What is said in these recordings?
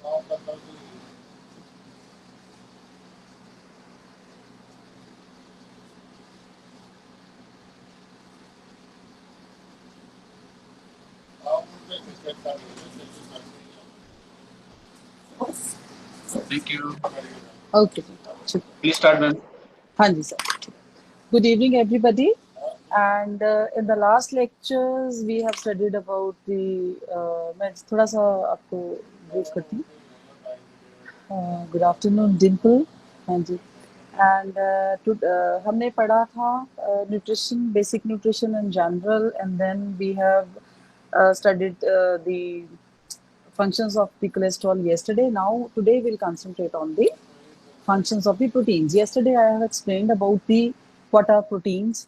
Thank you. Okay. Please start, ma'am. हाँ जी sir. Good evening, everybody. And in the last lectures, we have studied about the. मैं थोड़ा सा आपको brief करती हूँ. Good afternoon, Dimple. हाँ जी. And हमने पढ़ा था nutrition, basic nutrition in general, and then we have studied the functions of the cholesterol yesterday. Now, today we'll concentrate on the functions of the proteins. Yesterday, I have explained about the what are proteins,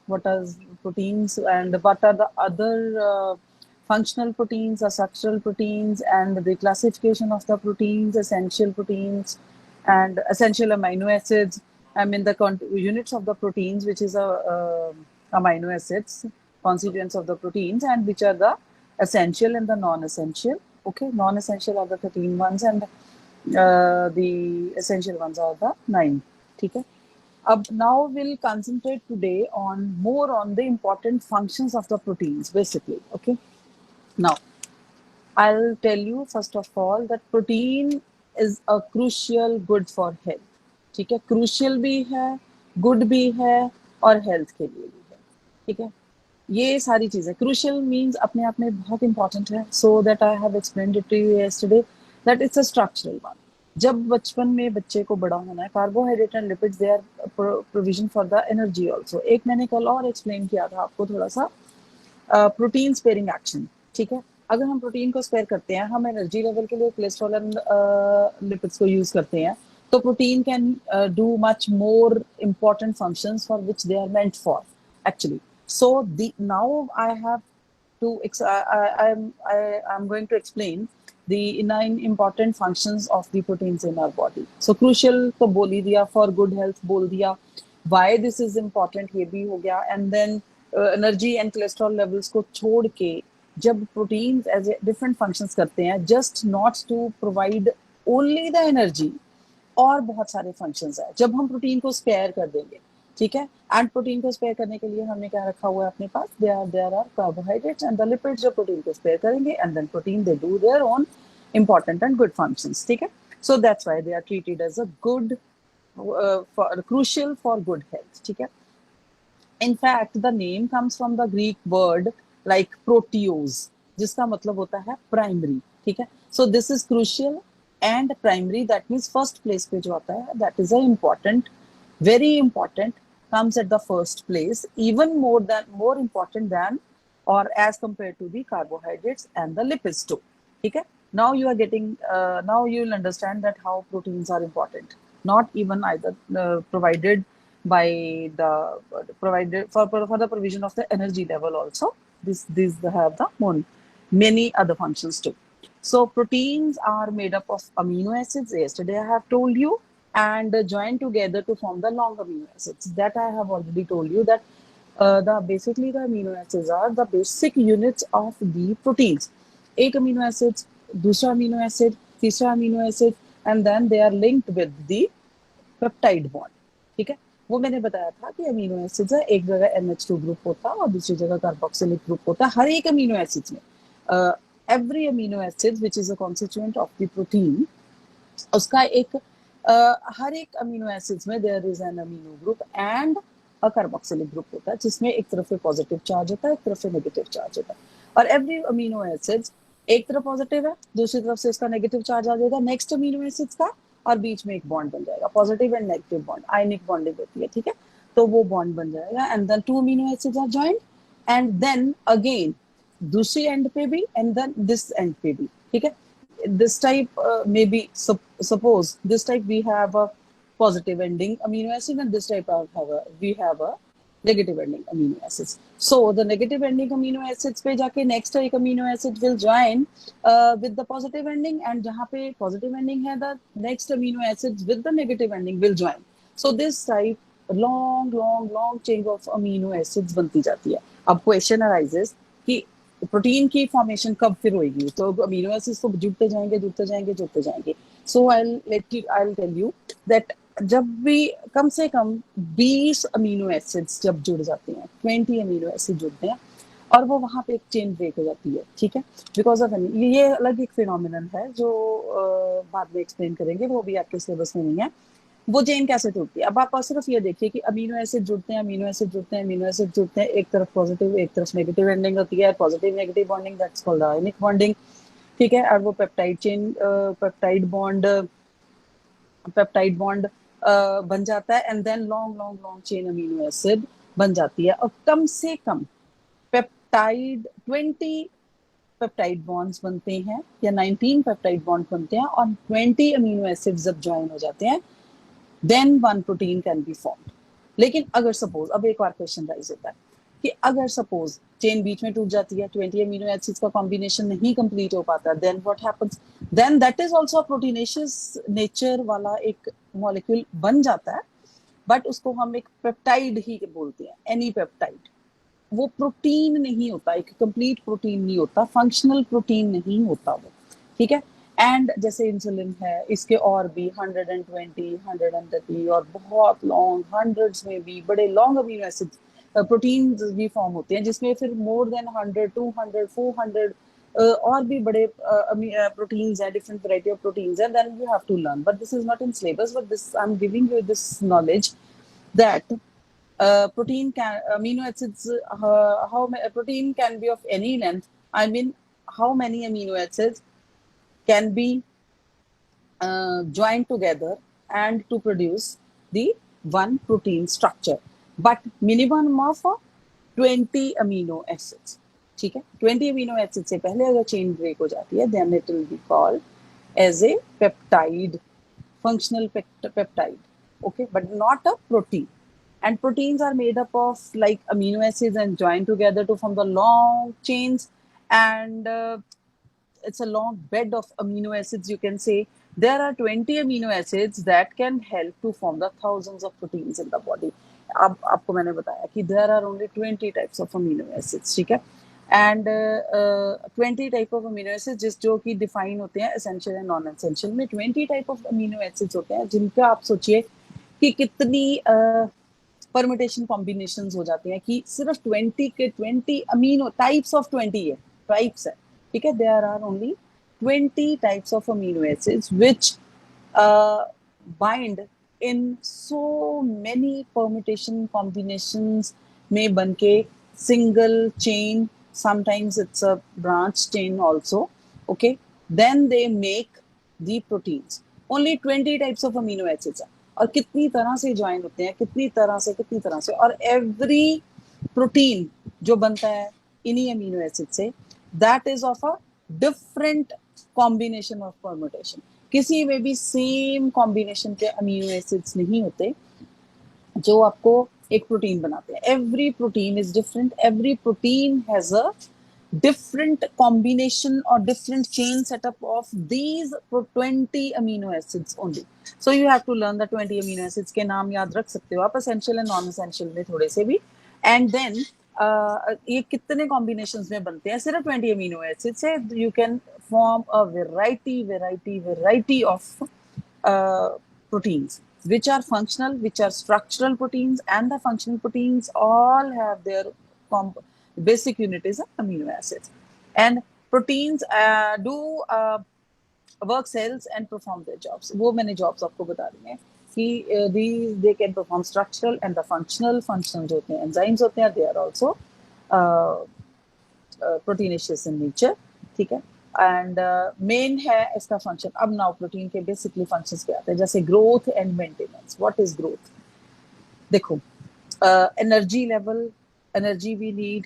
and what are the other functional proteins or structural proteins, and the classification of the proteins, essential proteins, and essential amino acids. I mean the units of the proteins, which is amino acids, constituents of the proteins, and which are the essential and the non-essential. Okay, non-essential are the 13 ones, and the essential ones are the 9. ठीक है. Now we'll concentrate today on more on the important functions of the proteins, basically. Okay. Now, I'll tell you first of all that protein is a crucial good for health. ठीक है. Crucial भी है, good भी है, और health के लिए भी है. ठीक है. ये सारी चीजें crucial means अपने आप में बहुत important है. So that I have explained it to you yesterday that it's a structural one. जब बचपन में बच्चे को बड़ा होना है, carbohydrate and lipids they are provision for the energy also. एक मैंने कल और एक्सप्लेन किया था आपको थोड़ा सा प्रोटीन स्पेयरिंग एक्शन. ठीक है. अगर हम प्रोटीन को स्पेयर करते हैं, हम एनर्जी लेवल के लिए कोलेस्ट्रॉल एंड लिपिड्स को यूज करते हैं, तो protein can do much more important functions for which they are meant for actually. So now I have to I'm going to explain the 9 important functions of the proteins in our body. So crucial तो बोल ही दिया, for good health बोल दिया, why this is important ये भी हो गया, and then energy and cholesterol levels को छोड़ के जब proteins as a different functions करते हैं, just not to provide only the energy, और बहुत सारे फंक्शंस है. जब हम प्रोटीन को स्पेयर कर देंगे, ठीक है, एंड प्रोटीन को स्पेयर करने के लिए हमने क्या रखा हुआ है अपने पास, there are carbohydrates and the lipids जो प्रोटीन को स्पेयर करेंगे, and then protein they do their own important and good functions. ठीक है. So that's why they are treated as a good crucial for good health. ठीक है. In fact, the name comes from the Greek word like proteose, जिसका मतलब होता है primary. ठीक है. So this is crucial and primary. That means first place पे जो आता है, that is a important, very important, comes at the first place, even more important than or as compared to the carbohydrates and the lipids too. ठीक है. Now you are getting now you will understand that how proteins are important, not even either provided by the provided for the provision of the energy level also. These have the many other functions too. So proteins are made up of amino acids. Yesterday I have told you, and joined together to form the long amino acids. That I have already told you that basically the amino acids are the basic units of the proteins. एक amino acids, दूसरा amino acid, तीसरा amino acid, and then they are linked with the peptide bond. ठीक है. वो मैंने बताया था कि अमीनो एसिड्स है, एक जगह NH2 ग्रुप होता है और दूसरी जगह कार्बोक्सिलिक ग्रुप होता है. हर एक अमीनो एसिड्स में every amino acid which is a constituent of the protein, उसका एक हर एक अमीनो एसिड्स में there is an amino group and a carboxylic group होता है, जिसमें एक तरफ से पॉजिटिव चार्ज होता है, एक तरफ से नेगेटिव चार्ज होता है. और एवरी अमीनो एसिड्स एक तरफ पॉजिटिव है, दूसरी तरफ से इसका नेगेटिव चार्ज आ जाएगा नेक्स्ट अमीनो एसिड्स का, और बीच में एक बॉन्ड बन जाएगा, positive and negative bond, ionic bonding होती है. ठीक है. तो वो बॉन्ड बन जाएगा, and then 2 amino acids are joined, and then again दूसरी एंड पे भी, एंड देन दिस एंड पे भी. ठीक है. This type maybe suppose this type we have a positive ending amino acid, and this type we have a negative ending amino acids. So the negative ending amino acids पे जाके next एक amino acid will join with the positive ending, and जहाँ पे positive ending है, the next amino acids with the negative ending will join. So this type long chain of amino acids बनती जाती है. अब question arises कि protein की formation कब फिर होगी, तो अमीनो एसिड्स तो जुड़ते जाएंगे जुड़ते जाएंगे जुड़ते जाएंगे. सो आई टेल यू दैट जब भी कम से कम 20 अमीनो एसिड्स जब जुड़ जाते हैं, 20 अमीनो एसिड जुड़ते हैं और वो वहां पे एक चेन ब्रेक हो जाती है, ठीक है, बिकॉज ऑफ ये अलग एक फिनोमिनन है जो बाद में एक्सप्लेन करेंगे, वो भी आपके सिलेबस में नहीं है. वो चेन कैसे टूटती है, अब आप सिर्फ ये देखिए कि अमीनो एसिड जुड़ते हैं, अमीनो एसिड जुड़ते हैं, अमीनो एसिड जुड़ते हैं, एक तरफ पॉजिटिव एक तरफ नेगेटिव एंडिंग होती है, positive negative bonding, that's called ionic bonding, ठीक है. और वो पेप्टाइड चेन पेप्टाइड बॉन्ड बन जाता है and then long long long chain amino acid बन जाती है. और कम से कम पेप्टाइड 20 पेप्टाइड बॉन्ड्स बनते हैं या 19 पेप्टाइड बॉन्ड बनते हैं और 20 अमीनो एसिड जब ज्वाइन हो जाते हैं then one protein can be formed. लेकिन अगर सपोज, अब एक और क्वेश्चन राइज होता है कि अगर सपोज चेन बीच में टूट जाती है, 20 अमीनो एसिड्स का कॉम्बिनेशन नहीं कंप्लीट हो पाता, then what happens, then that is also proteinaceous nature वाला एक मॉलिक्यूल बन जाता है, बट उसको हम एक पेप्टाइड ही बोलते हैं, एनी पेप्टाइड. वो प्रोटीन नहीं होता, एक कंप्लीट प्रोटीन नहीं होता, फंक्शनल प्रोटीन नहीं होता वो, ठीक है. एंड जैसे इंसुलिन है, इसके और भी 120 130 और बहुत लॉन्ग हंड्रेड्स में भी बड़े लॉन्ग अमीनो एसिड प्रोटीन भी फॉर्म होते हैं, जिसमें फिर मोर देन 100 200 400 और भी बड़े प्रोटीन्स हैं, डिफरेंट वैरायटी ऑफ प्रोटीन्स हैं. Then you have to learn, but this is not in syllabus, but this I am giving you this knowledge that protein can amino acids how protein can be of any length. I mean, how many amino acids can be joined together and to produce the one protein structure, but minimum of 20 amino acids. ठीक है, 20 amino acids से पहले अगर chain break हो जाती है then it will be called as a peptide, functional peptide, okay, but not a protein. And proteins are made up of like amino acids and joined together to form the long chains, and it's a long bed of amino acids, you can say. There are 20 amino acids that can help to form the thousands of proteins in the body. अब आपको मैंने बताया कि there are only 20 types of amino acids, ठीक है, and 20 type of amino acid जिस जो कि डिफाइन होते हैं एसेंशियल एंड नॉन एसेंशियल में. 20 टाइप ऑफ अमीनो एसिड्स होते हैं जिनका आप सोचिए कि कितनी परमुटेशन कॉम्बिनेशंस हो जाते हैं, कि सिर्फ 20 के 20 अमीनो टाइप्स ऑफ 20 है, टाइप्स है, ठीक है. There are only 20 types of amino acids which bind in so many permutation combinations में बनके single chain, sometimes it's a branch chain also, okay, then they make the proteins. Only 20 types of amino acids है और कितनी तरह से join होते हैं, कितनी तरह से, और एवरी प्रोटीन जो बनता है इन्हीं अमीनो एसिड से, that is of a different combination of permutation. किसी में भी सेम कॉम्बिनेशन के अमीनो एसिड्स नहीं होते जो आपको एक प्रोटीन बनाते हैं. Every protein is different, every protein has a different combination or different chain setup of these 20 amino acids only. So you have to learn the 20 amino acids के नाम याद रख सकते हो आप, essential and non essential में थोड़े से भी. and then ये कितने combinations में बनते हैं, सिर्फ 20 amino acids से you can form a variety of proteins which are functional, which are structural proteins, and the functional proteins all have their basic unit is amino acids. And proteins do work cells and perform their jobs. वो मैंने jobs आपको बता दी हैं कि they can perform structural and the functional जो होते हैं enzymes होते हैं, they are also proteinaceous in nature, ठीक है. एंड मेन है इसका फंक्शन. अब नाउ प्रोटीन के बेसिकली फंक्शंस पे आते हैं, जैसे growth and maintenance. What is growth? देखो, energy level, energy we need,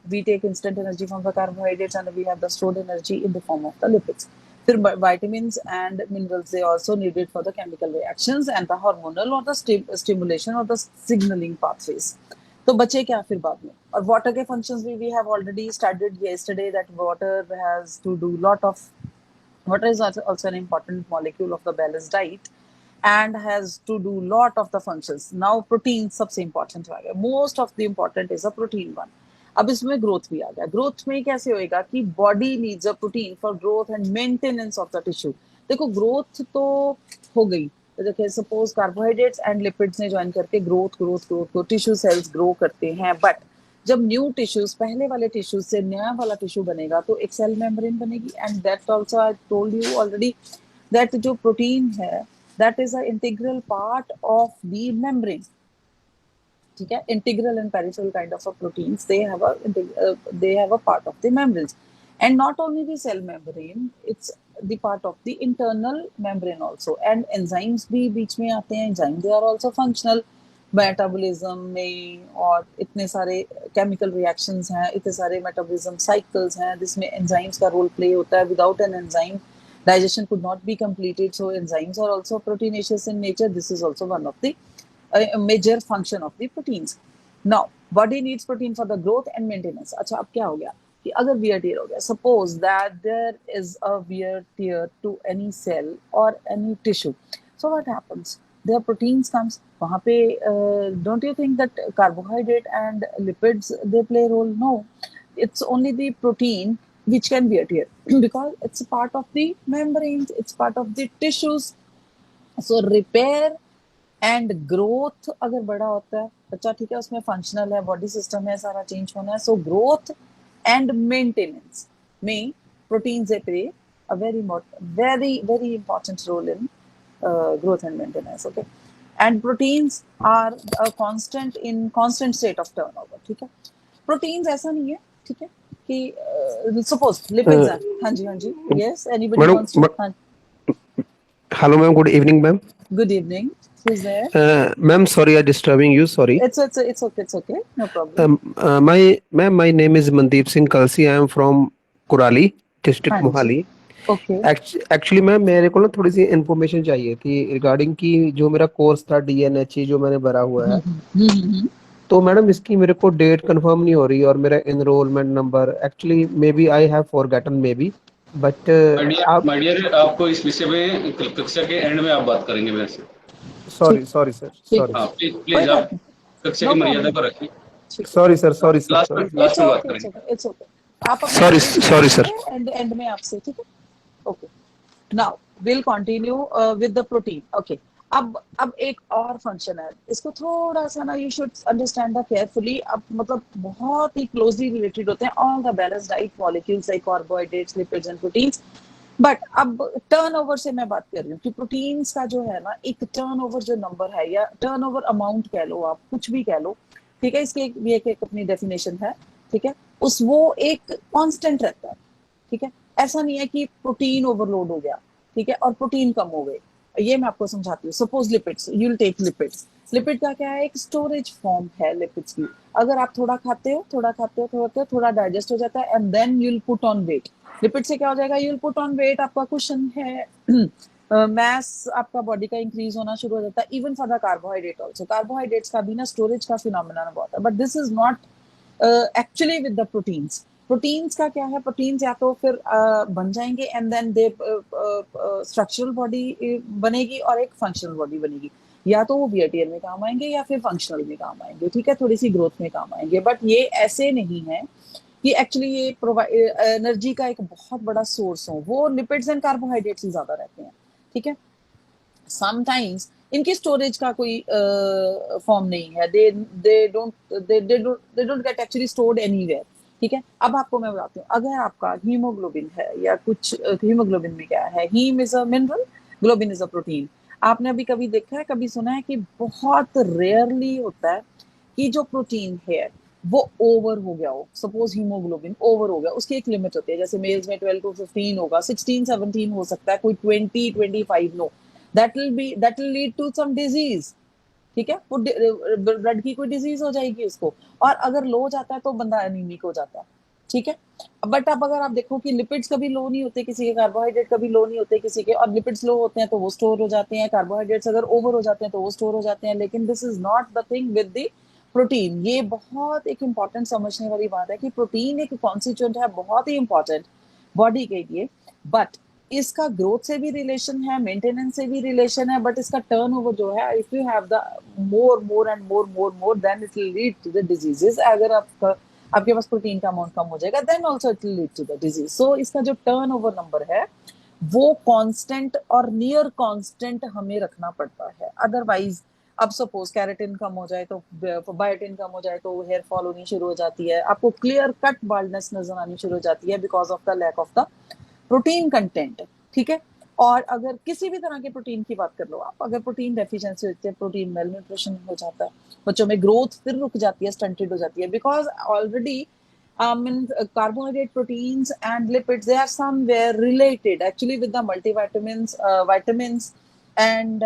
we take instant energy from the carbohydrates and we have the stored energy in the form of the lipids. फिर vitamins and minerals they also needed for the chemical reactions and the hormonal or the stimulation or the signaling pathways. तो बचे क्या फिर बाद में? और water के functions भी we have already studied yesterday that water has to do lot of, water is also an important molecule of the balanced diet and has to do lot of the functions. Now protein सबसे important है, most of the important is a protein one. अब इसमें growth भी आ गया। Growth में कैसे होएगा कि body needs a protein for growth and maintenance of the tissue. देखो ग्रोथ तो हो गई, तो देखिए सपोज कार्बोहाइड्रेट्स एंड लिपिड्स ने ज्वाइन करके ग्रोथ ग्रोथ ग्रोथ को टिश्यू सेल्स ग्रो करते हैं, बट जब न्यू टिश्यूज पहले वाले टिश्यूज से नया वाला टिश्यू बनेगा तो एक सेल मेम्ब्रेन बनेगी, and that also I told you already that जो प्रोटीन है that is a integral part of the membrane. ठीक है, integral and peripheral kind of a proteins, they have a part of the membranes, and not only the cell membrane, it's the part of the internal membrane also, and enzymes भी बीच में आते हैं। enzyme they are also functional metabolism में, और इतने सारे chemical reactions हैं, इतने सारे मेटाबॉलिज्म साइकिल्स हैं जिसमें एंजाइम्स का रोल प्ले होता है। Without an enzyme digestion could not be completed, so enzymes are also proteinaceous in nature. This is also one of the a major function of the proteins. Now body needs protein for the growth and maintenance. अच्छा अब क्या हो गया कि अगर wear tear हो गया, suppose that there is a wear tear to any cell or any tissue, so what happens, their proteins comes वहाँ पे don't you think that carbohydrate and lipids they play a role? No, it's only the protein which can wear tear because it's a part of the membranes, it's part of the tissues. So repair and growth अगर बड़ा होता है बच्चा, ठीक है, उसमें functional है, body system है, सारा चेंज होना है, सो ग्रोथ एंड मेंटेनेंस में proteins play a very very important role in growth and maintenance. Okay, and proteins are a constant state of turnover. ठीक है, proteins ऐसा नहीं है, ठीक है, कि suppose lipids हैं, हाँ जी हाँ जी, yes, anybody madam, wants to, हाँ, hello ma'am, good evening ma'am. good evening, who's there? Ma'am sorry I disturbing you, sorry. It's okay, no problem. My name is Mandeep Singh Kalsi, I am from Kurali हाँ district जी, Mohali. okay. Actually ma'am मेरे को ना थोड़ी सी information चाहिए थी regarding की जो मेरा कोर्स था डीएनएचई जो मैंने भरा हुआ है, हम्म। तो मैडम इसकी मेरे को डेट कंफर्म नहीं हो रही और मेरा enrolment number actually maybe I have forgotten maybe, but आप माय डियर, आपको इस विषय में कक्षा के एंड में आप बात करेंगे मेरे से। ठीक, सॉरी सॉरी सर, ठीक सॉरी है, हाँ, सर, प्लीज कोई प्लीज बात आप नहीं, कक्षा नो की मर्यादा प्रॉब्लम, को रखिए। ठीक है, sorry sir, sorry sir, last sorry. में लास्ट में बात इट्स करेंगे। ओके, इट्स ओके, आप अपना सॉरी इंट्रोड्यूस सॉरी सर। कीजिए एंड में आपसे, ठीक है, okay. Now will continue with the protein. Okay, अब एक और फंक्शन है, इसको थोड़ा सा ना you should understand the carefully. अब मतलब बहुत ही क्लोजली रिलेटेड होते हैं all the balance diet molecules like carbohydrates, lipids and proteins. But अब टर्नओवर से मैं बात कर रही हूँ कि प्रोटीन्स का जो है ना एक टर्नओवर जो नंबर है या टर्नओवर अमाउंट कह लो, आप कुछ भी कह लो, ठीक है, इसकी भी एक अपनी डेफिनेशन है, ठीक है, उस वो एक कांस्टेंट रहता है, ठीक है। ऐसा नहीं है कि प्रोटीन ओवरलोड हो गया, ठीक है, और प्रोटीन कम हो गए। ये मैं आपको समझाती हूँ। Suppose lipids, you will take lipids. Lipid का क्या है, एक स्टोरेज फॉर्म है लिपिड्स की। अगर आप थोड़ा खाते हो, थोड़ा डाइजेस्ट हो जाता है and then you will put on weight. Lipid से क्या हो जाएगा, you will put on weight, आपका क्वेश्चन है मास आपका बॉडी का इंक्रीज होना शुरू हो जाता है। Even for the carbohydrate also, carbohydrates का भी ना स्टोरेज का फिनोमेना बहुत है, but this is not actually with the proteins. Proteins का क्या है, प्रोटीन्स या तो फिर बन जाएंगे and then they structural body बनेगी और एक फंक्शनल बॉडी बनेगी, या तो वो बीआरटीएल में काम आएंगे या फिर फंक्शनल में काम आएंगे, ठीक है, थोड़ी सी ग्रोथ में काम आएंगे। बट ये ऐसे नहीं है कि एक्चुअली ये एनर्जी का एक बहुत बड़ा सोर्स हो। वो लिपिड्स एंड कार्बोहाइड्रेट्स ही ज्यादा रहते हैं, ठीक है। समटाइम्स इनकी स्टोरेज का कोई फॉर्म नहीं है, they don't get actually stored anywhere, ठीक है। अब आपको मैं बताती हूँ, अगर आपका हीमोग्लोबिन है या कुछ, हीमोग्लोबिन में क्या है, haem is a mineral, globin is a protein. आपने अभी कभी देखा है, कभी सुना है कि बहुत रेयरली होता है कि जो प्रोटीन है वो ओवर हो गया हो। सपोज हीमोग्लोबिन ओवर हो गया, उसकी एक लिमिट होती है, जैसे मेल्स में 12 to 15 होगा, 16-17 हो सकता है, कोई 20-25 no, that will lead to some disease, ठीक है, वो ब्लड की कोई डिजीज हो जाएगी उसको। और अगर लो जाता है तो बंदा एनीमिक हो जाता है, ठीक है। बट अब अगर आप देखो कि लिपिड्स कभी लो नहीं होते किसी के, कार्बोहाइड्रेट कभी लो नहीं होते किसी के, और लिपिड्स लो होते हैं तो वो स्टोर हो जाते हैं, कार्बोहाइड्रेट्स अगर ओवर हो जाते हैं तो वो स्टोर हो जाते हैं। लेकिन this is not the thing with the protein. ये बहुत एक इंपॉर्टेंट समझने वाली बात है कि प्रोटीन एक कॉन्स्टिट्यूएंट है, बहुत ही इंपॉर्टेंट बॉडी के लिए, बट इसका ग्रोथ से भी रिलेशन है, मेंटेनेंस से भी रिलेशन है, बट इसका टर्नओवर जो है, if you have the more and more then it will lead to the diseases. अगर आपके पास प्रोटीन का अमाउंट कम हो जाएगा, then also it will lead to the disease. So इसका जो टर्नओवर नंबर है वो कांस्टेंट और नियर कांस्टेंट हमें रखना पड़ता है, अदरवाइज अब सपोज कैरेटिन कम हो जाए तो बायोटिन कम हो जाए तो हेयर फॉल होनी शुरू हो जाती है, आपको क्लियर कट बाल्डनेस नजर आनी शुरू हो जाती है because of the lack of the protein content. ठीक है, और अगर किसी भी तरह के प्रोटीन की बात कर लो आप, अगर प्रोटीन डेफिशिएंसी होती है, प्रोटीन मेल न्यूट्रिशन हो जाता है, बच्चों में ग्रोथ फिर रुक जाती है, स्टंटेड हो जाती है, because already carbohydrate, proteins and lipids, they are somewhere related actually with the multivitamins, vitamins and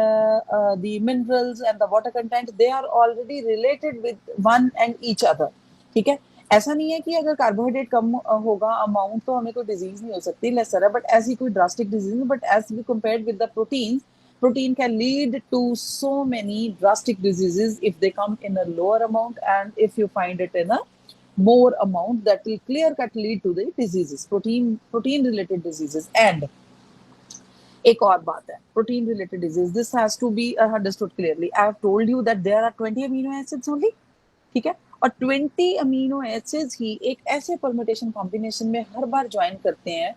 the minerals and the water content, they are already related with one and each other। ठीक है, ऐसा नहीं है कि अगर carbohydrate कम होगा amount तो हमें कोई डिजीज नहीं हो सकती, लेसर है, बट ऐसी कोई ड्रास्टिक डिजीज नहीं, but as we compared with the protein, protein can lead to so many drastic diseases if they come in a lower amount, and if you find it in a more amount, that will clear cut lead to the diseases, protein related diseases। and एक और बात है, protein related disease, this has to be understood clearly। I have told you that there are 20 amino acids only। ठीक है, और 20 amino acids ही एक ऐसे permutation combination में हर बार ज्वाइन करते हैं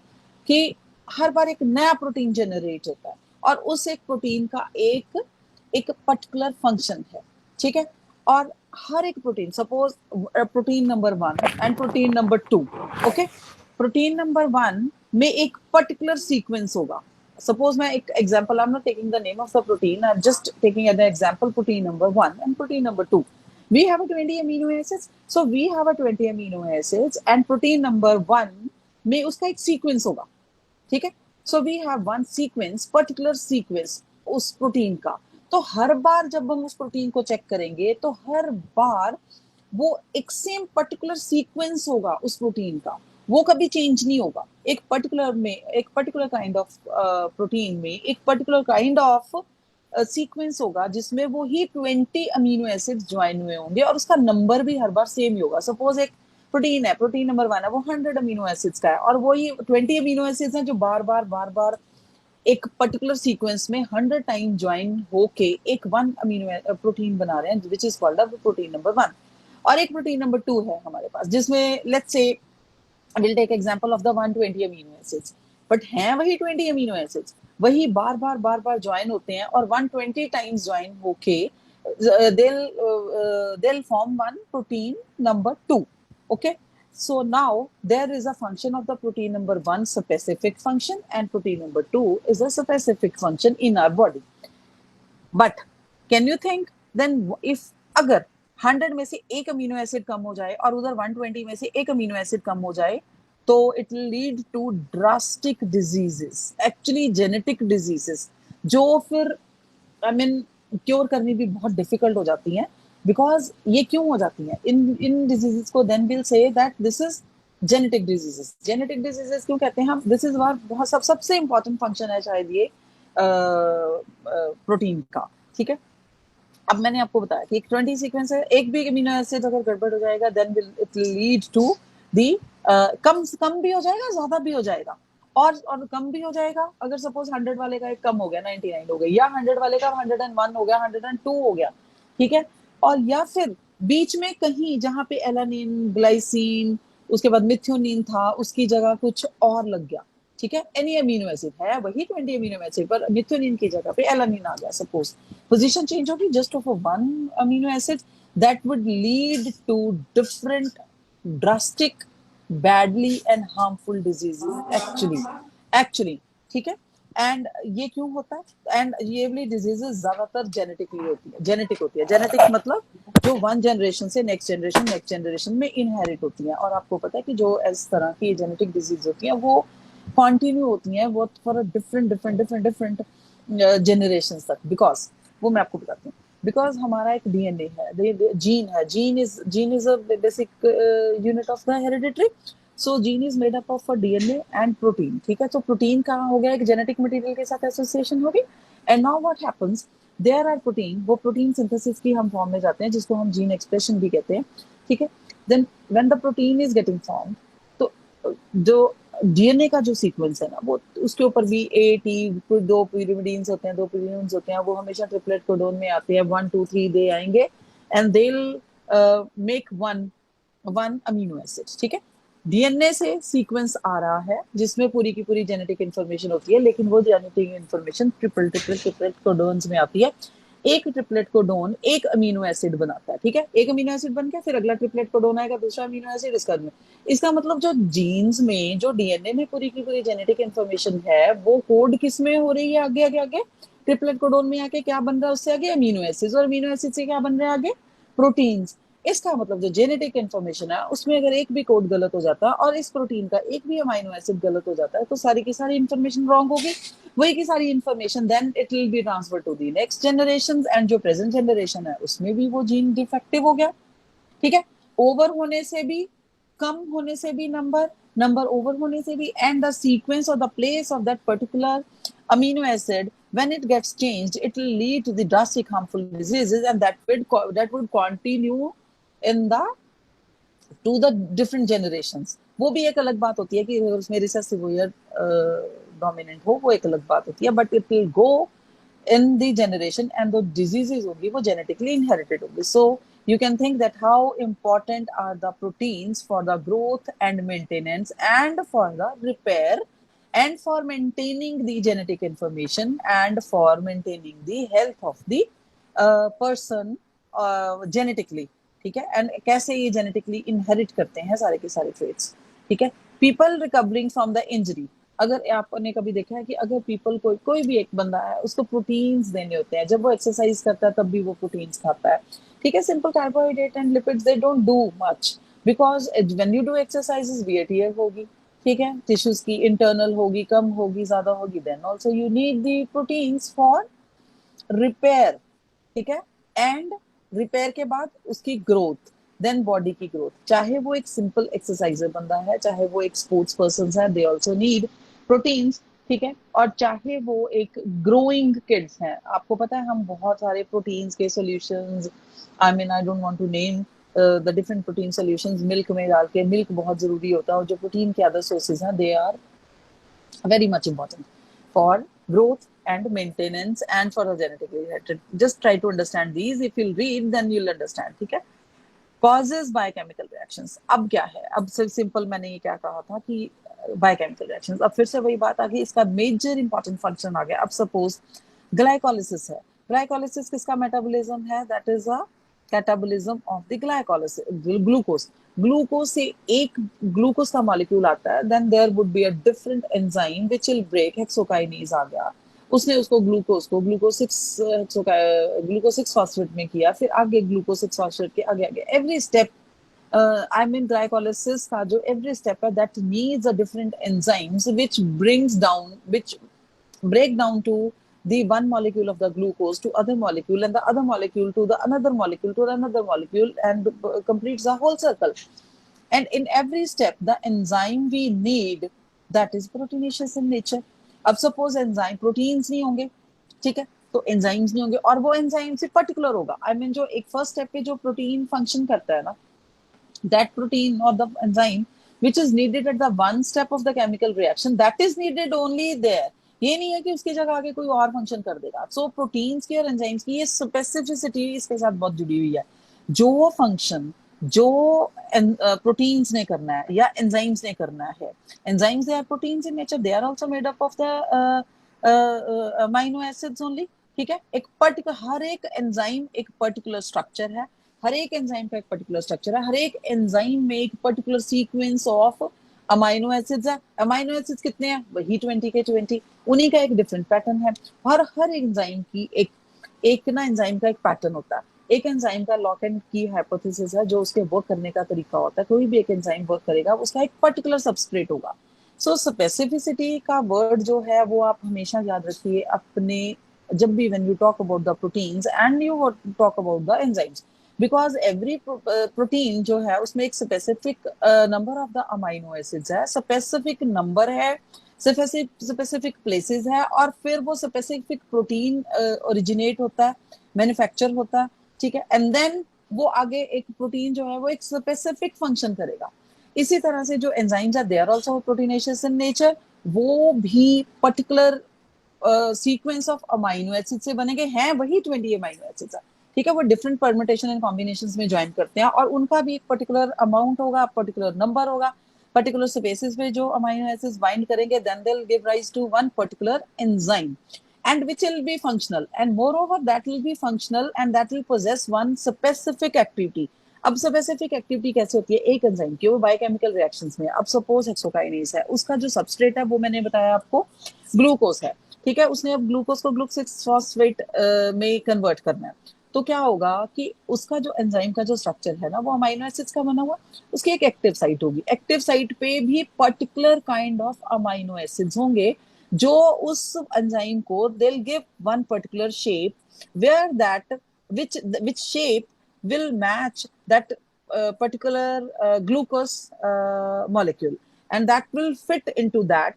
कि हर बार एक नया प्रोटीन जनरेट होता है, और उस एक प्रोटीन का एक पर्टिकुलर फंक्शन है। ठीक है, और हर एक protein, suppose protein number 1 and protein number 2, okay, protein number 1 में एक पर्टिकुलर सीक्वेंस होगा। सपोज मैं एक example, I am not taking the name of the protein, I am just taking as an example protein number 1 and protein number 2। We have a 20 amino acids, so we have a 20 amino acids and protein number 1 में उसका एक sequence होगा। ठीक है, so we have one sequence, particular sequence उस protein का। तो हर बार जब हम उस प्रोटीन को चेक करेंगे तो हर बार वो एक सेम पर्टिकुलर सीक्वेंस होगा उस प्रोटीन का, वो कभी चेंज नहीं होगा। एक पर्टिकुलर काइंड ऑफ प्रोटीन में एक पर्टिकुलर काइंड ऑफ सीक्वेंस होगा जिसमें वो ही 20 अमीनो एसिड्स ज्वाइन हुए होंगे, और उसका नंबर भी हर बार सेम ही होगा। सपोज एक प्रोटीन है, प्रोटीन नंबर 1 है, वो 100 अमीनो एसिड्स का है, और वो ही 20 अमीनो एसिड्स हैं जो बार बार एक पर्टिकुलर सीक्वेंस में 100 टाइम ज्वाइन होके एक 1 अमीनो प्रोटीन बना रहे हैं, which is called a protein number 1। और एक प्रोटीन नंबर 2 है हमारे पास, जिसमें let's say we'll take example of the 120 amino acids, but हैं वही 20 amino acids, वही बार बार ज्वाइन होते हैं, और 120 टाइम्स ज्वाइन होके they'll form one protein number 2। okay, so now there is a function of the protein number 1, specific function, and protein number 2 is a specific function in our body। but can you think then if अगर 100 में से एक amino acid कम हो जाए और उधर 120 में से एक अमीनो एसिड कम हो जाए, तो it will lead to drastic diseases, actually genetic diseases, जो फिर आई मीन क्योर करनी भी बहुत डिफिकल्ट हो जाती हैं। बिकॉज ये क्यों हो जाती हैं इन डिजीजेस को, then will say that this is genetic diseases. Genetic diseases क्यों कहते हैं हम, दिस इज बहुत सबसे इंपॉर्टेंट फंक्शन है शायद ये प्रोटीन का। ठीक है, अब मैंने आपको बताया कि एक 20 सीक्वेंस है, एक भी अमीनो एसिड अगर गड़बड़ हो जाएगा then it will lead to the कम भी हो जाएगा, ज्यादा भी हो जाएगा, और कम भी हो जाएगा। अगर सपोज 100 वाले का एक कम हो गया, 99 हो गया, या 100 वाले का 101 हो गया, 102 हो गया। ठीक है, और या फिर बीच में कहीं जहां पे एलानिन, ग्लाइसिन, उसके बाद मिथ्योनिन था, उसकी जगह कुछ और लग गया। ठीक है, एनी अमीनो एसिड है वही 20 अमीनो एसिड, पर मिथ्योनिन की जगह पे एलानिन आ गया, सपोज पोजीशन चेंज होगी just of one amino acid, that would lead to different drastic badly and harmful diseases actually. ठीक है, एंड ये क्यों होता है, एंड ये वाली डिजीजेस ज्यादातर जेनेटिक होती है। जेनेटिक मतलब जो वन जनरेशन से नेक्स्ट जनरेशन में इनहेरिट होती है। और आपको पता है कि जो इस तरह की जेनेटिक डिजीज होती है वो कंटिन्यू होती हैं वो फॉर डिफरेंट जनरेशन तक। बिकॉज वो मैं आपको बताती हूँ, बिकॉज हमारा एक डीएनए है, gene is a basic unit of the hereditary. So gene is made up of a DNA and protein. ठीक है, तो प्रोटीन कहाँ हो गया, एक जेनेटिक मटेरियल के साथ एसोसिएशन होगी, and now what happens, there are protein, वो प्रोटीन सिंथेसिस की हम फॉर्म में जाते हैं जिसको हम जीन एक्सप्रेशन भी कहते हैं। ठीक है, then when the protein is getting form, तो जो डीएनए का जो सीक्वेंस है ना, वो उसके ऊपर भी दो pyrimidines होते हैं, वो हमेशा ट्रिपलेट कोडोन में आते हैं, 1 2 3 दे आएंगे, and they will make one one amino acid, ठीक है। डीएनए से सीक्वेंस आ रहा है जिसमें पूरी की पूरी जेनेटिक इंफॉर्मेशन होती है, लेकिन वो जेनेटिक इंफॉर्मेशन ट्रिपलेट कोडोन्स में आती है। एक ट्रिपलेट कोडोन एक अमीनो एसिड बनाता है, ठीक है। एक अमीनो एसिड बन गया, फिर अगला ट्रिपलेट कोडोन आएगा, दूसरा अमीनो एसिड, इसका मतलब जो जीन्स में, जो डीएनए में पूरी की पूरी जेनेटिक इंफॉर्मेशन है, वो कोड किस में हो रही है, आगे आगे आगे ट्रिपलेट कोडोन में आके क्या बन रहा है उससे आगे अमीनो एसिड, और अमीनो एसिड से क्या बन रहा है आगे प्रोटीन्स। इसका मतलब जो जेनेटिक इंफॉर्मेशन है उसमें अगर एक भी कोड गलत हो जाता है और इस प्रोटीन का एक भी अमीनो एसिड गलत हो जाता है तो सारी की सारी इंफॉर्मेशन रॉन्ग होगी। वही की सारी information then it will be transfer to the next generation, and जो प्रेजेंट जनरेशन है उसमें भी वो जीन डिफेक्टिव हो गया, ठीक है। ओवर होने से भी, कम होने से भी नंबर, नंबर ओवर होने से भी, एंड द सीक्वेंस और the place of that particular amino acid when it gets changed it will lead to the drastic harmful diseases, and that would continue in the to the different generations। वो भी एक अलग बात होती है कि अगर उसमें रिसेसिव या डोमिनेंट हो, वो एक अलग बात होती है, but it will go in the generation, and the diseases होंगी वो genetically inherited होंगी। So you can think that how important are the proteins for the growth and maintenance and for the repair and for maintaining the genetic information and for maintaining the health of the person genetically, ठीक है। And कैसे ये genetically inherit करते हैं सारे के सारे traits, ठीक है। People recovering from the injury, अगर आपने कभी देखा है कि अगर पीपल कोई भी एक बंदा है उसको प्रोटीन्स देने होते हैं, जब वो एक्सरसाइज करता है तब भी वो प्रोटीन्स खाता है, ठीक है। Simple carbohydrate and lipids they don't do much because when you do exercises weight होगी, ठीक है, टिश्यूज की इंटरनल होगी, कम होगी, ज्यादा होगी, then also you need the proteins for repair, ठीक है। एंड रिपेयर के बाद उसकी ग्रोथ, देन बॉडी की ग्रोथ, चाहे वो एक सिंपल एक्सरसाइजर बंदा है, चाहे वो एक स्पोर्ट्स पर्सन है, दे ऑल्सो नीड प्रोटीन्स, ठीक है। और चाहे वो एक ग्रोइंग किड्स हैं, आपको पता है हम बहुत सारे प्रोटीन्स के solutions, I mean I don't want to name the different protein solutions, milk में डाल के, मिल्क बहुत जरूरी होता है, और जो प्रोटीन के अदर सोर्सेज हैं they are very much important for growth and maintenance and for the genetically inherited। just try to understand these, if you'll read then you'll understand, ठीक है। causes biochemical reactions, अब क्या है, अब सिर्फ simple मैंने ये क्या कहा था कि बायोकेमिकल रिएक्शंस, अब फिर से वही बात आ गई, इसका मेजर इंपॉर्टेंट फंक्शन आ गया। अब सपोज ग्लाइकोलिसिस है, ग्लाइकोलिसिस किसका मेटाबॉलिज्म है, that is a catabolism of the glycolysis, glucose, glucose से एक ग्लूकोज का मॉलिक्यूल आता है, then there would be a different enzyme which will break, hexokinase आ गया, उसने उसको ग्लूकोज को ग्लूकोज 6 फॉस्फेट में किया, फिर आगे ग्लूकोज 6 फॉस्फेट के आगे आगे every step, I mean glycolysis का जो every step है that needs a different enzymes which break down to the one molecule of the glucose to other molecule, and the other molecule to the another molecule to another molecule, and completes the whole circle। and in every step the enzyme we need that is proteinaceous in nature। अब suppose enzyme proteins नहीं होंगे, ठीक है, तो enzymes नहीं होंगे, और वो enzyme से particular होगा, I mean जो एक first step पे जो protein function करता है ना, that protein or the enzyme which is needed at the one step of the chemical reaction that is needed only there। ये नहीं है कि उसकी जगह आगे कोई और फंक्शन कर देगा। सो प्रोटीन्स की और एंजाइम्स की ये स्पेसिफिसिटी इसके साथ बहुत जुड़ी हुई है। जो फंक्शन जो प्रोटीन्स ने करना है या एंजाइम्स ने करना है, enzymes they are proteins in nature, they are also made up of the amino acids only, ठीक है। एक पर्टिकुलर, हर एक एंजाइम एक पर्टिकुलर स्ट्रक्चर है, हर एक एंजाइम का एक पर्टिकुलर स्ट्रक्चर है, हर एक एंजाइम में एक particular sequence of amino acids है। अमाइनो एसिड्स कितने हैं, वही 20 के 20, उन्हीं का एक डिफरेंट पैटर्न है। हर एंजाइम की एक ना एंजाइम का एक पैटर्न होता है। एक एंजाइम का लॉक एंड की हाइपोथेसिस है, जो उसके वर्क करने का तरीका होता है। कोई भी एक एंजाइम वर्क करेगा उसका एक पर्टिकुलर सबस्ट्रेट होगा। सो स्पेसिफिसिटी का वर्ड जो है वो आप हमेशा याद रखिए अपने, जब भी when you talk about the proteins and you talk about the enzymes, because every protein जो है उसमें एक specific number of the amino acids है, specific number है, specific places है, और फिर वो specific protein originate होता है, manufacture होता है, ठीक है, and then वो आगे एक प्रोटीन जो है वो एक स्पेसिफिक फंक्शन करेगा। इसी तरह से जो एंजाइम्स है they are also proteinaceous in nature, वो भी particular sequence of amino acid से बनेंगे, हैं वही 20 अमाइनो एसिड्स है, ठीक है, वो डिफरेंट परम्यूटेशन एंड कॉम्बिनेशंस में ज्वाइन करते हैं और उनका भी एक पर्टिकुलर अमाउंट होगा, पर्टिकुलर नंबर होगा, पर्टिकुलर स्पेसिस पे जो अमाइनो एसिड्स बाइंड करेंगे, then they will give rise to one particular enzyme and which will be functional, and moreover that will be functional and that will possess one specific activity. अब specific activity कैसे होती है एक enzyme की, वो biochemical reactions में, अब suppose hexokinase है, उसका जो सबस्ट्रेट है वो मैंने बताया आपको ग्लूकोज है, ठीक है, उसने अब ग्लूकोज को ग्लूकोज 6 फॉस्फेट में कन्वर्ट करना है, तो क्या होगा कि उसका जो एंजाइम का जो स्ट्रक्चर है ना वो अमाइनो एसिड्स का बना हुआ, उसकी एक एक्टिव साइट होगी, एक्टिव साइट पे भी particular kind of amino acids होंगे जो उस एंजाइम को they will give one particular shape where that which shape will match that particular glucose molecule and that will fit into that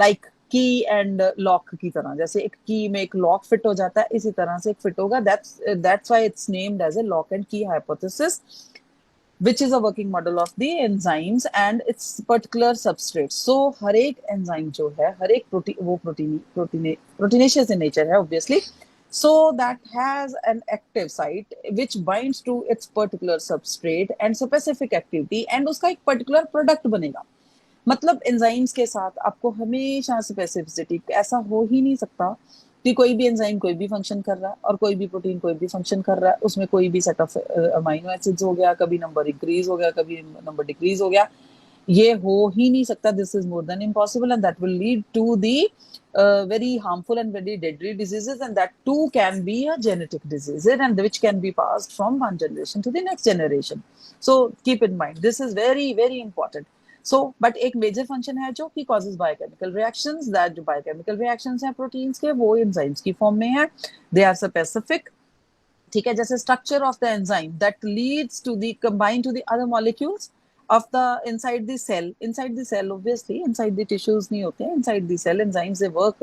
like की and lock की तरह, जैसे एक की में एक लॉक फिट हो जाता है इसी तरह से एक फिट होगा, that's why it's named as a lock and key hypothesis, which is a working model of the enzymes and its particular substrates. So हर एक एंजाइम जो है, हर एक proteinaceous in nature है obviously, so that has an active site which binds to its particular substrate and specific activity and उसका एक particular product बनेगा। मतलब एंजाइम्स के साथ आपको हमेशा स्पेसिफिसिटी, ऐसा हो ही नहीं सकता कि कोई भी एंजाइम कोई भी फंक्शन कर रहा है और कोई भी प्रोटीन कोई भी फंक्शन कर रहा है, उसमें कोई भी सेट ऑफ अमाइनो एसिड्स हो गया, कभी नंबर इंक्रीज हो गया, कभी नंबर डिक्रीज हो गया, ये हो ही नहीं सकता। This is more than impossible and that will lead to the very harmful and very deadly diseases, and that too can be a genetic disease and which can be passed from one generation to the next generation. So keep in mind, this is very very important. So but एक major function है जो कि causes biochemical reactions, that जो biochemical reactions हैं proteins के वो enzymes की form में है, they are specific, ठीक है, जैसे structure of the enzyme that leads to the combine to the other molecules of the inside the cell obviously, inside the tissues नहीं होते हैं, inside the cell enzymes they work,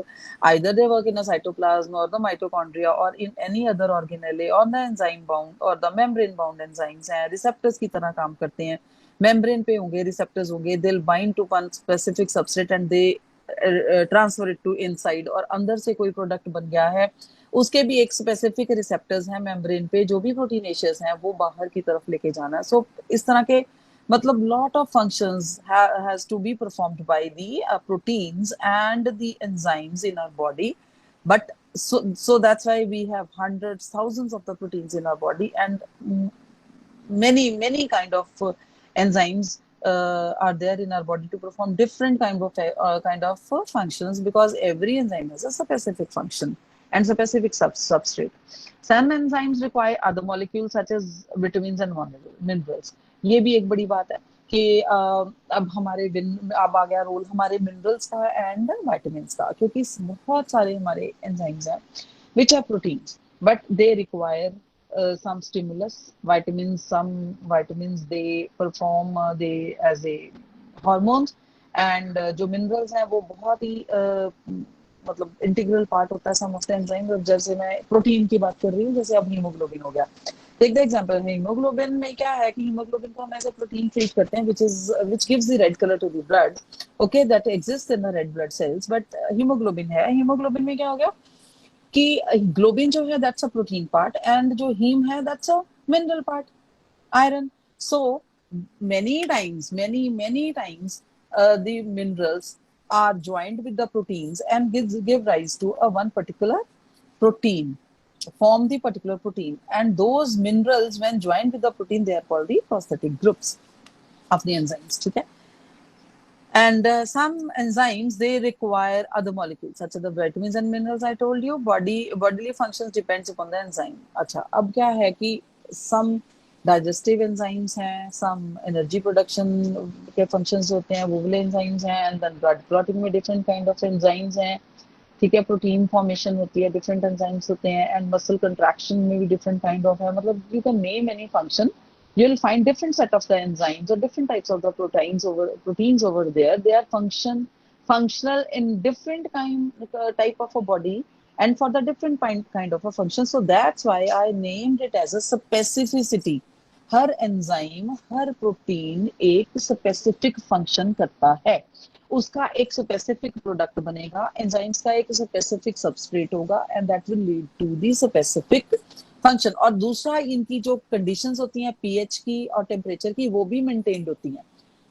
either they work in a cytoplasm or the mitochondria or in any other organelle on the enzyme bound or the membrane bound enzymes हैं, receptors की तरह काम करते हैं, membrane पे होंगे, receptors होंगे, they'll bind to one specific substrate and they transfer it to inside, और अंदर से कोई प्रोडक्ट बन गया है उसके भी एक स्पेसिफिक रिसेप्टर्स हैं मेम्ब्रेन पे, जो भी प्रोटीनेशियस हैं वो बाहर की तरफ लेके जाना है। सो इस तरह के मतलब lot of functions has to be performed by the proteins and the enzymes in our body, but so that's why we have hundreds, thousands of the proteins in our body and many kind of enzymes are there in our body to perform different kind of functions, because every enzyme has a specific function and specific substrate. Some enzymes require other molecules such as vitamins and minerals. ये भी एक बड़ी बात है कि अब हमारे अब आ गया रोल हमारे मिनरल्स का एंड विटामिन्स का, क्योंकि बहुत सारे हमारे एंजाइम्स हैं which are proteins but they require some stimulus. Some vitamins they perform they as a hormones, and जो minerals हैं वो बहुत ही मतलब इंटीग्रल पार्ट होता है सम ऑफ द एंजाइम्स। जैसे मैं प्रोटीन की बात कर रही हूँ, जैसे अब हीमोग्लोबिन हो गया, टेक द एग्जांपल, हीमोग्लोबिन में क्या है कि हीमोग्लोबिन को हम ऐसे प्रोटीन ट्रीट करते हैं which gives the red color to the blood, okay, that exists in the red blood cells, but haemoglobin है, हीमोग्लोबिन में क्या हो गया कि ग्लोबिन जो है that's a protein part and जो हीम है that's a mineral part, iron. So many times the minerals are joined with the proteins and give rise to a one particular protein, form the particular protein, and those minerals when joined with the protein they are called the prosthetic groups of the enzymes, ठीक है। And some enzymes they require other molecules such as the vitamins and minerals I told you. Bodily functions depends upon the enzyme. अच्छा, अब क्या है कि some digestive enzymes हैं, some energy production के functions होते हैं वो वाले enzymes हैं, and then blood clotting में different kind of enzymes हैं, ठीक है, प्रोटीन फॉर्मेशन होती है different enzymes होते हैं, and muscle contraction में भी different kind of है, मतलब you can name any function, you'll find different set of the enzymes or different types of the proteins over there. They are functional in different type of a body and for the different kind of a function. So that's why I named it as a specificity. Her enzyme her protein एक specific function करता है, उसका एक specific product बनेगा, enzymes का एक specific substrate होगा, and that will lead to the specific function, और दूसरा इनकी जो कंडीशंस होती हैं पीएच की और टेम्परेचर की, वो भी मेंटेन्ड होती हैं।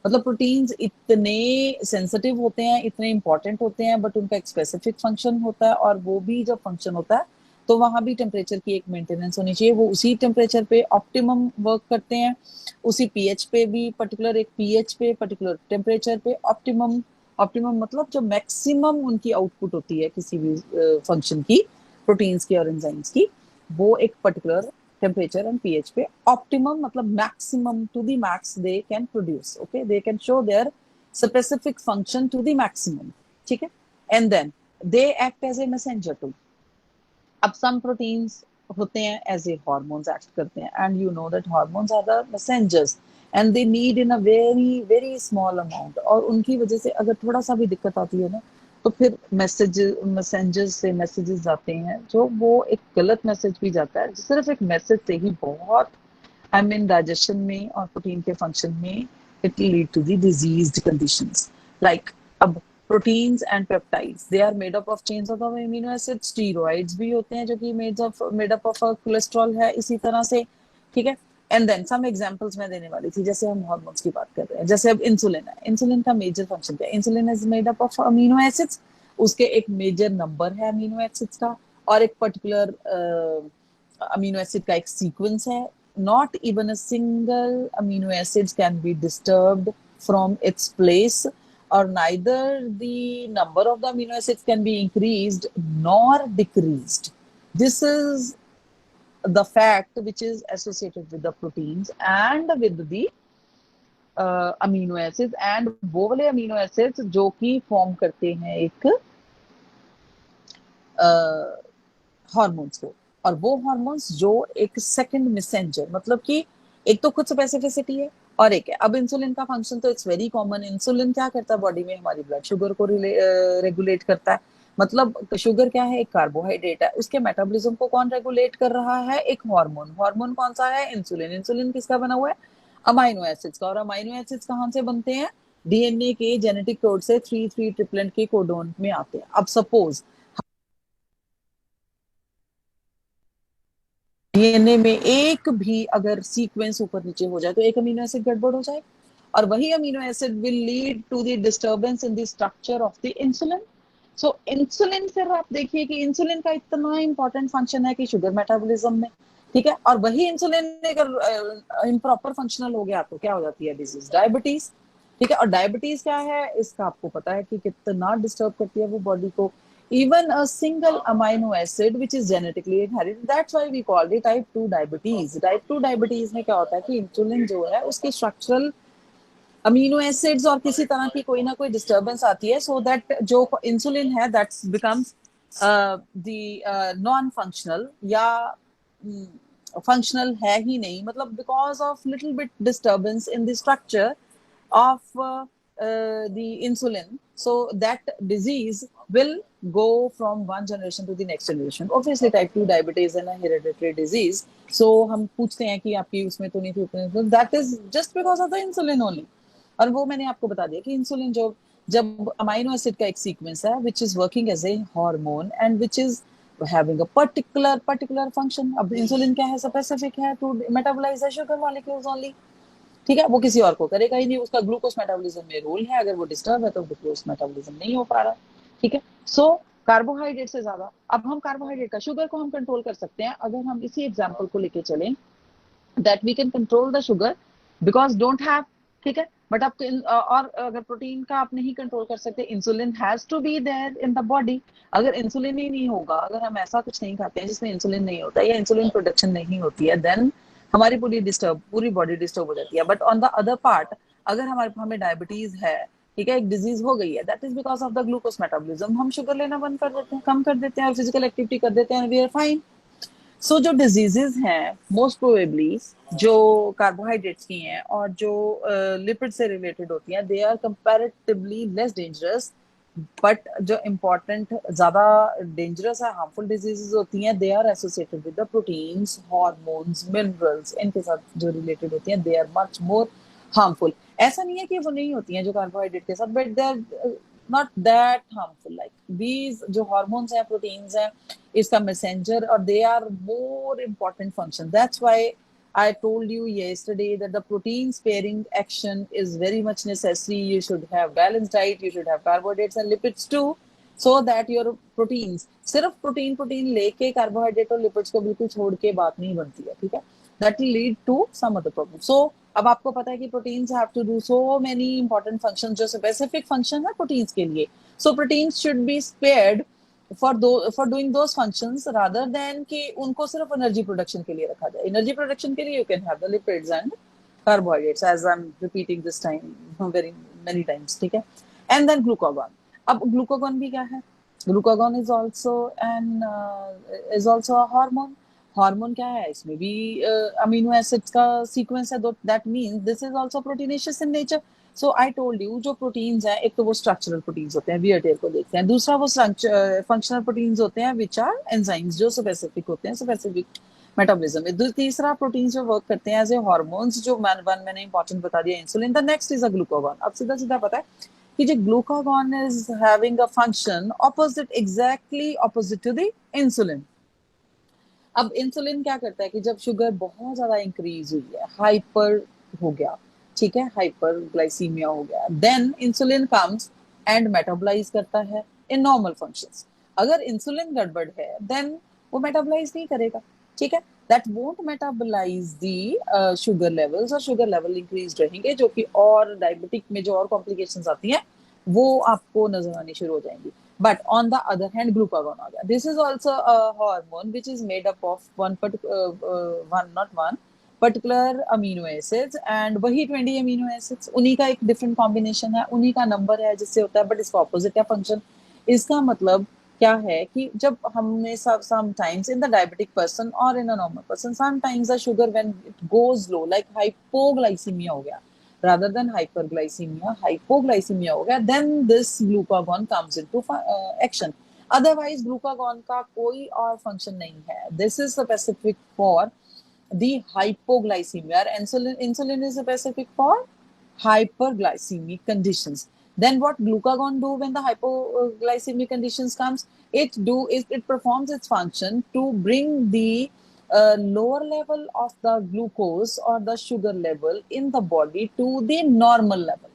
मतलब प्रोटीन्स इतने सेंसिटिव होते हैं, इतने इंपॉर्टेंट होते हैं, बट उनका एक स्पेसिफिक फंक्शन होता है, और वो भी जब फंक्शन होता है तो वहां भी टेम्परेचर की एक मेंटेनेंस होनी चाहिए। वो उसी टेम्परेचर पे ऑप्टिमम वर्क करते हैं, उसी पीएच पे भी, पर्टिकुलर एक पीएच पे, पर्टिकुलर टेम्परेचर पे ऑप्टिमम। ऑप्टिमम मतलब जो मैक्सिमम उनकी आउटपुट होती है किसी भी फंक्शन की, प्रोटीन्स की और एंजाइम्स की, वो एक पर्टिकुलर temperature and pH पे optimum मतलब maximum to the max they can produce, okay, they can show their specific function to the maximum, ठीक है, and then they act as a messenger too। अब some proteins होते हैं as a hormones act करते हैं, and you know that hormones are the messengers and they need in a very very small amount, और उनकी वजह से अगर थोड़ा सा भी दिक्कत आती है ना, तो फिर मैसेजेस से मैसेजेस जाते हैं, जो वो एक गलत मैसेज भी जाता है। सिर्फ एक मैसेज से ही बहुत, आई मीन डाइजेशन में और प्रोटीन के फंक्शन में, it lead to the diseased conditions. Like अब proteins and peptides, they are made up of chains of amino acid. Steroids भी होते हैं जो कि मेड अप ऑफ कोलेस्ट्रॉल है इसी तरह से, ठीक है। एंड देन सम एग्जांपल्स मैं देने वाली थी, जैसे हम हार्मोन्स की बात कर रहे हैं, जैसे अब इंसुलिन है, इंसुलिन का मेजर फंक्शन क्या है? Insulin is made up of amino acids, उसके एक मेजर नंबर है अमीनो एसिड्स का, और एक पर्टिकुलर अमीनो एसिड का एक सीक्वेंस है। Not even a single amino acid can be disturbed from its place, or neither the number of the amino acids can be increased nor decreased. This is the fact which is associated with the proteins and with the amino acids, and वो वाले amino acids जो कि form करते हैं एक hormones को, और वो हार्मोन्स जो एक सेकंड मैसेंजर, मतलब कि एक तो खुद स्पेसिफिसिटी है और एक है। अब इंसुलिन का फंक्शन तो इट्स वेरी कॉमन। इंसुलिन क्या करता है बॉडी में? हमारी ब्लड शुगर को रेगुलेट करता है। मतलब शुगर क्या है? एक कार्बोहाइड्रेट है। उसके मेटाबॉलिज्म को कौन रेगुलेट कर रहा है? एक हार्मोन। हार्मोन कौन सा है? इंसुलिन। इंसुलिन किसका बना हुआ है? अमाइनो एसिड्स का। और अमाइनो एसिड्स कहाँ से बनते हैं? डीएनए के जेनेटिक कोड से 3 ट्रिपलेट के कोडोन में आते हैं। अब सपोज डीएनए में एक भी अगर सीक्वेंस ऊपर नीचे हो जाए तो एक अमीनो एसिड गड़बड़ हो जाए, और वही amino acid will lead to the disturbance in the structure of the insulin. So insulin, फिर आप देखिए कि इंसुलिन का इतना इंपॉर्टेंट फंक्शन है कि शुगर मेटाबॉलिज्म में, ठीक है, और वही इंसुलिन अगर इम्प्रॉपर फंक्शनल हो गया तो क्या हो जाती है? डिजीज, डायबिटीज, ठीक है। और डायबिटीज क्या है? इसका आपको पता है कि कितना डिस्टर्ब करती है वो बॉडी को। even a single amino acid which is genetically inherited, that's why we call it type 2 diabetes। type 2 diabetes में क्या होता है कि इंसुलिन जो है उसके स्ट्रक्चरल अमीनो एसिड्स और किसी तरह की कोई ना कोई डिस्टर्बेंस आती है, सो दैट जो इंसुलिन है that's becomes the non functional, या फंक्शनल है ही नहीं, मतलब because of little bit disturbance in the structure of the insulin, so that disease will go from one generation to the next generation। obviously type 2 diabetes is a hereditary disease, so हम पूछते हैं कि आपकी उसमें तो नहीं थी, उसमें, that is just because of the insulin only। और वो मैंने आपको बता दिया कि इंसुलिन जो, जब अमाइनो एसिड का एक सीक्वेंस है which is working as a hormone and which is having a particular function। अब इंसुलिन क्या है? स्पेसिफिक है to metabolize the sugar molecules only, ठीक है, वो किसी और को करेगा ही नहीं। उसका ग्लूकोज मेटाबॉलिज्म में रोल है, अगर वो डिस्टर्ब है तो ग्लूकोज मेटाबॉलिज्म नहीं हो पा रहा, ठीक है। सो कार्बोहाइड्रेट से ज्यादा, अब हम कार्बोहाइड्रेट का, शुगर को हम कंट्रोल कर सकते हैं अगर हम इसी एग्जांपल को लेके चलें, that we can control the sugar because don't have, ठीक है। बट आप और अगर प्रोटीन का आप नहीं कंट्रोल कर सकते, insulin has to be there in the body. अगर इंसुलिन ही नहीं होगा, अगर हम ऐसा कुछ नहीं खाते हैं जिसमें इंसुलिन नहीं होता या इंसुलिन प्रोडक्शन नहीं होती है, देन हमारी पूरी बॉडी डिस्टर्ब हो जाती है। But on the other part, अगर हमें डायबिटीज है, ठीक है, एक डिजीज हो गई है, that is because of the glucose metabolism. हम शुगर लेना बंद कर देते हैं, कम कर देते हैं, और फिजिकल एक्टिविटी कर देते हैं, वी आर फाइन। सो जो डिजीजेस हैं मोस्ट प्रोबेबली जो कार्बोहाइड्रेट्स की हैं और जो लिपिड से रिलेटेड होती हैं, they are comparatively less dangerous. But जो इम्पोर्टेंट, ज्यादा डेंजरस है, हार्मफुल डिजीजेस होती हैं, they are associated with the proteins, hormones, minerals, इनके साथ जो रिलेटेड होती हैं, they are much more harmful. ऐसा नहीं है कि वो नहीं होती हैं जो कार्बोहाइड्रेट के साथ, but they are not that harmful like these जो hormones हैं, proteins हैं, इसका messenger और they are more important function. That's why I told you yesterday that the protein sparing action is very much necessary. You should have balanced diet, you should have carbohydrates and lipids too, so that your proteins, सिर्फ protein लेके carbohydrate और lipids को बिल्कुल छोड़ के बात नहीं बनती है, ठीक है? That will lead to some other problem. So अब आपको पता है कि proteins have to do so many important function, जो स्पेसिफिक फंक्शन है प्रोटीन्स के लिए. So proteins should be spared for doing those functions rather than कि उनको सिर्फ एनर्जी प्रोडक्शन के लिए रखा जाए. एनर्जी प्रोडक्शन के लिए you can have the lipids and carbohydrates, as I'm repeating this time very many times, ठीक है? And then glucagon. अब glucagon भी क्या है? Glucagon is also a hormone. Hormone क्या है? इसमें भी अमीनो एसिड्स का सीक्वेंस है. That means this is also proteinaceous in nature. So I told you, जो प्रोटीन्स हैं, एक तो वो स्ट्रक्चरल प्रोटीन्स होते हैं, वियरटेयर को देखते हैं. दूसरा वो फंक्शनल प्रोटीन्स होते हैं, विच आर एंजाइम्स, जो स्पेसिफिक होते हैं, स्पेसिफिक मेटाबॉलिज्म में. तीसरा प्रोटीन्स जो वर्क करते हैं एज ए हार्मोन्स, जो मैंने इंपॉर्टेंट बता दिया, insulin. The next is a glucagon. अब सीधा सीधा पता है कि जो glucagon is having a function opposite, exactly opposite to the insulin. अब इंसुलिन क्या करता है कि जब शुगर बहुत ज्यादा इंक्रीज हुई है, हाइपर हो गया, ठीक है, हाइपर ग्लाइसीमिया हो गया, then insulin comes and metabolize करता है इन नॉर्मल फंक्शंस. अगर इंसुलिन गड़बड़ है देन वो मेटाबोलाइज नहीं करेगा, ठीक है? That won't metabolize the sugar levels, और शुगर लेवल इंक्रीज रहेंगे, जो कि और डायबिटिक में जो और कॉम्प्लिकेशंस आती हैं वो आपको नजर आनी शुरू हो जाएंगी. But on the other hand, glucagon आ गया. This is also a hormone which is made up of particular amino acids, and वही 20 amino acids, उन्हीं का एक different combination है, उन्हीं का number है जिससे होता है, but इसका opposite है function. इसका मतलब क्या है कि जब हमने sometimes in the diabetic person or in a normal person, sometimes the sugar when it goes low, like hypoglycemia हो गया, rather than hyperglycemia, hypoglycemia हो गया, then this glucagon comes into action. Otherwise glucagon का कोई और function नहीं है. This is specific for the hypoglycemia. Insulin is specific for hyperglycemic conditions. Then what glucagon do when the hypoglycemic conditions comes? It performs its function to bring the lower level of the glucose or the sugar level in the body to the normal level.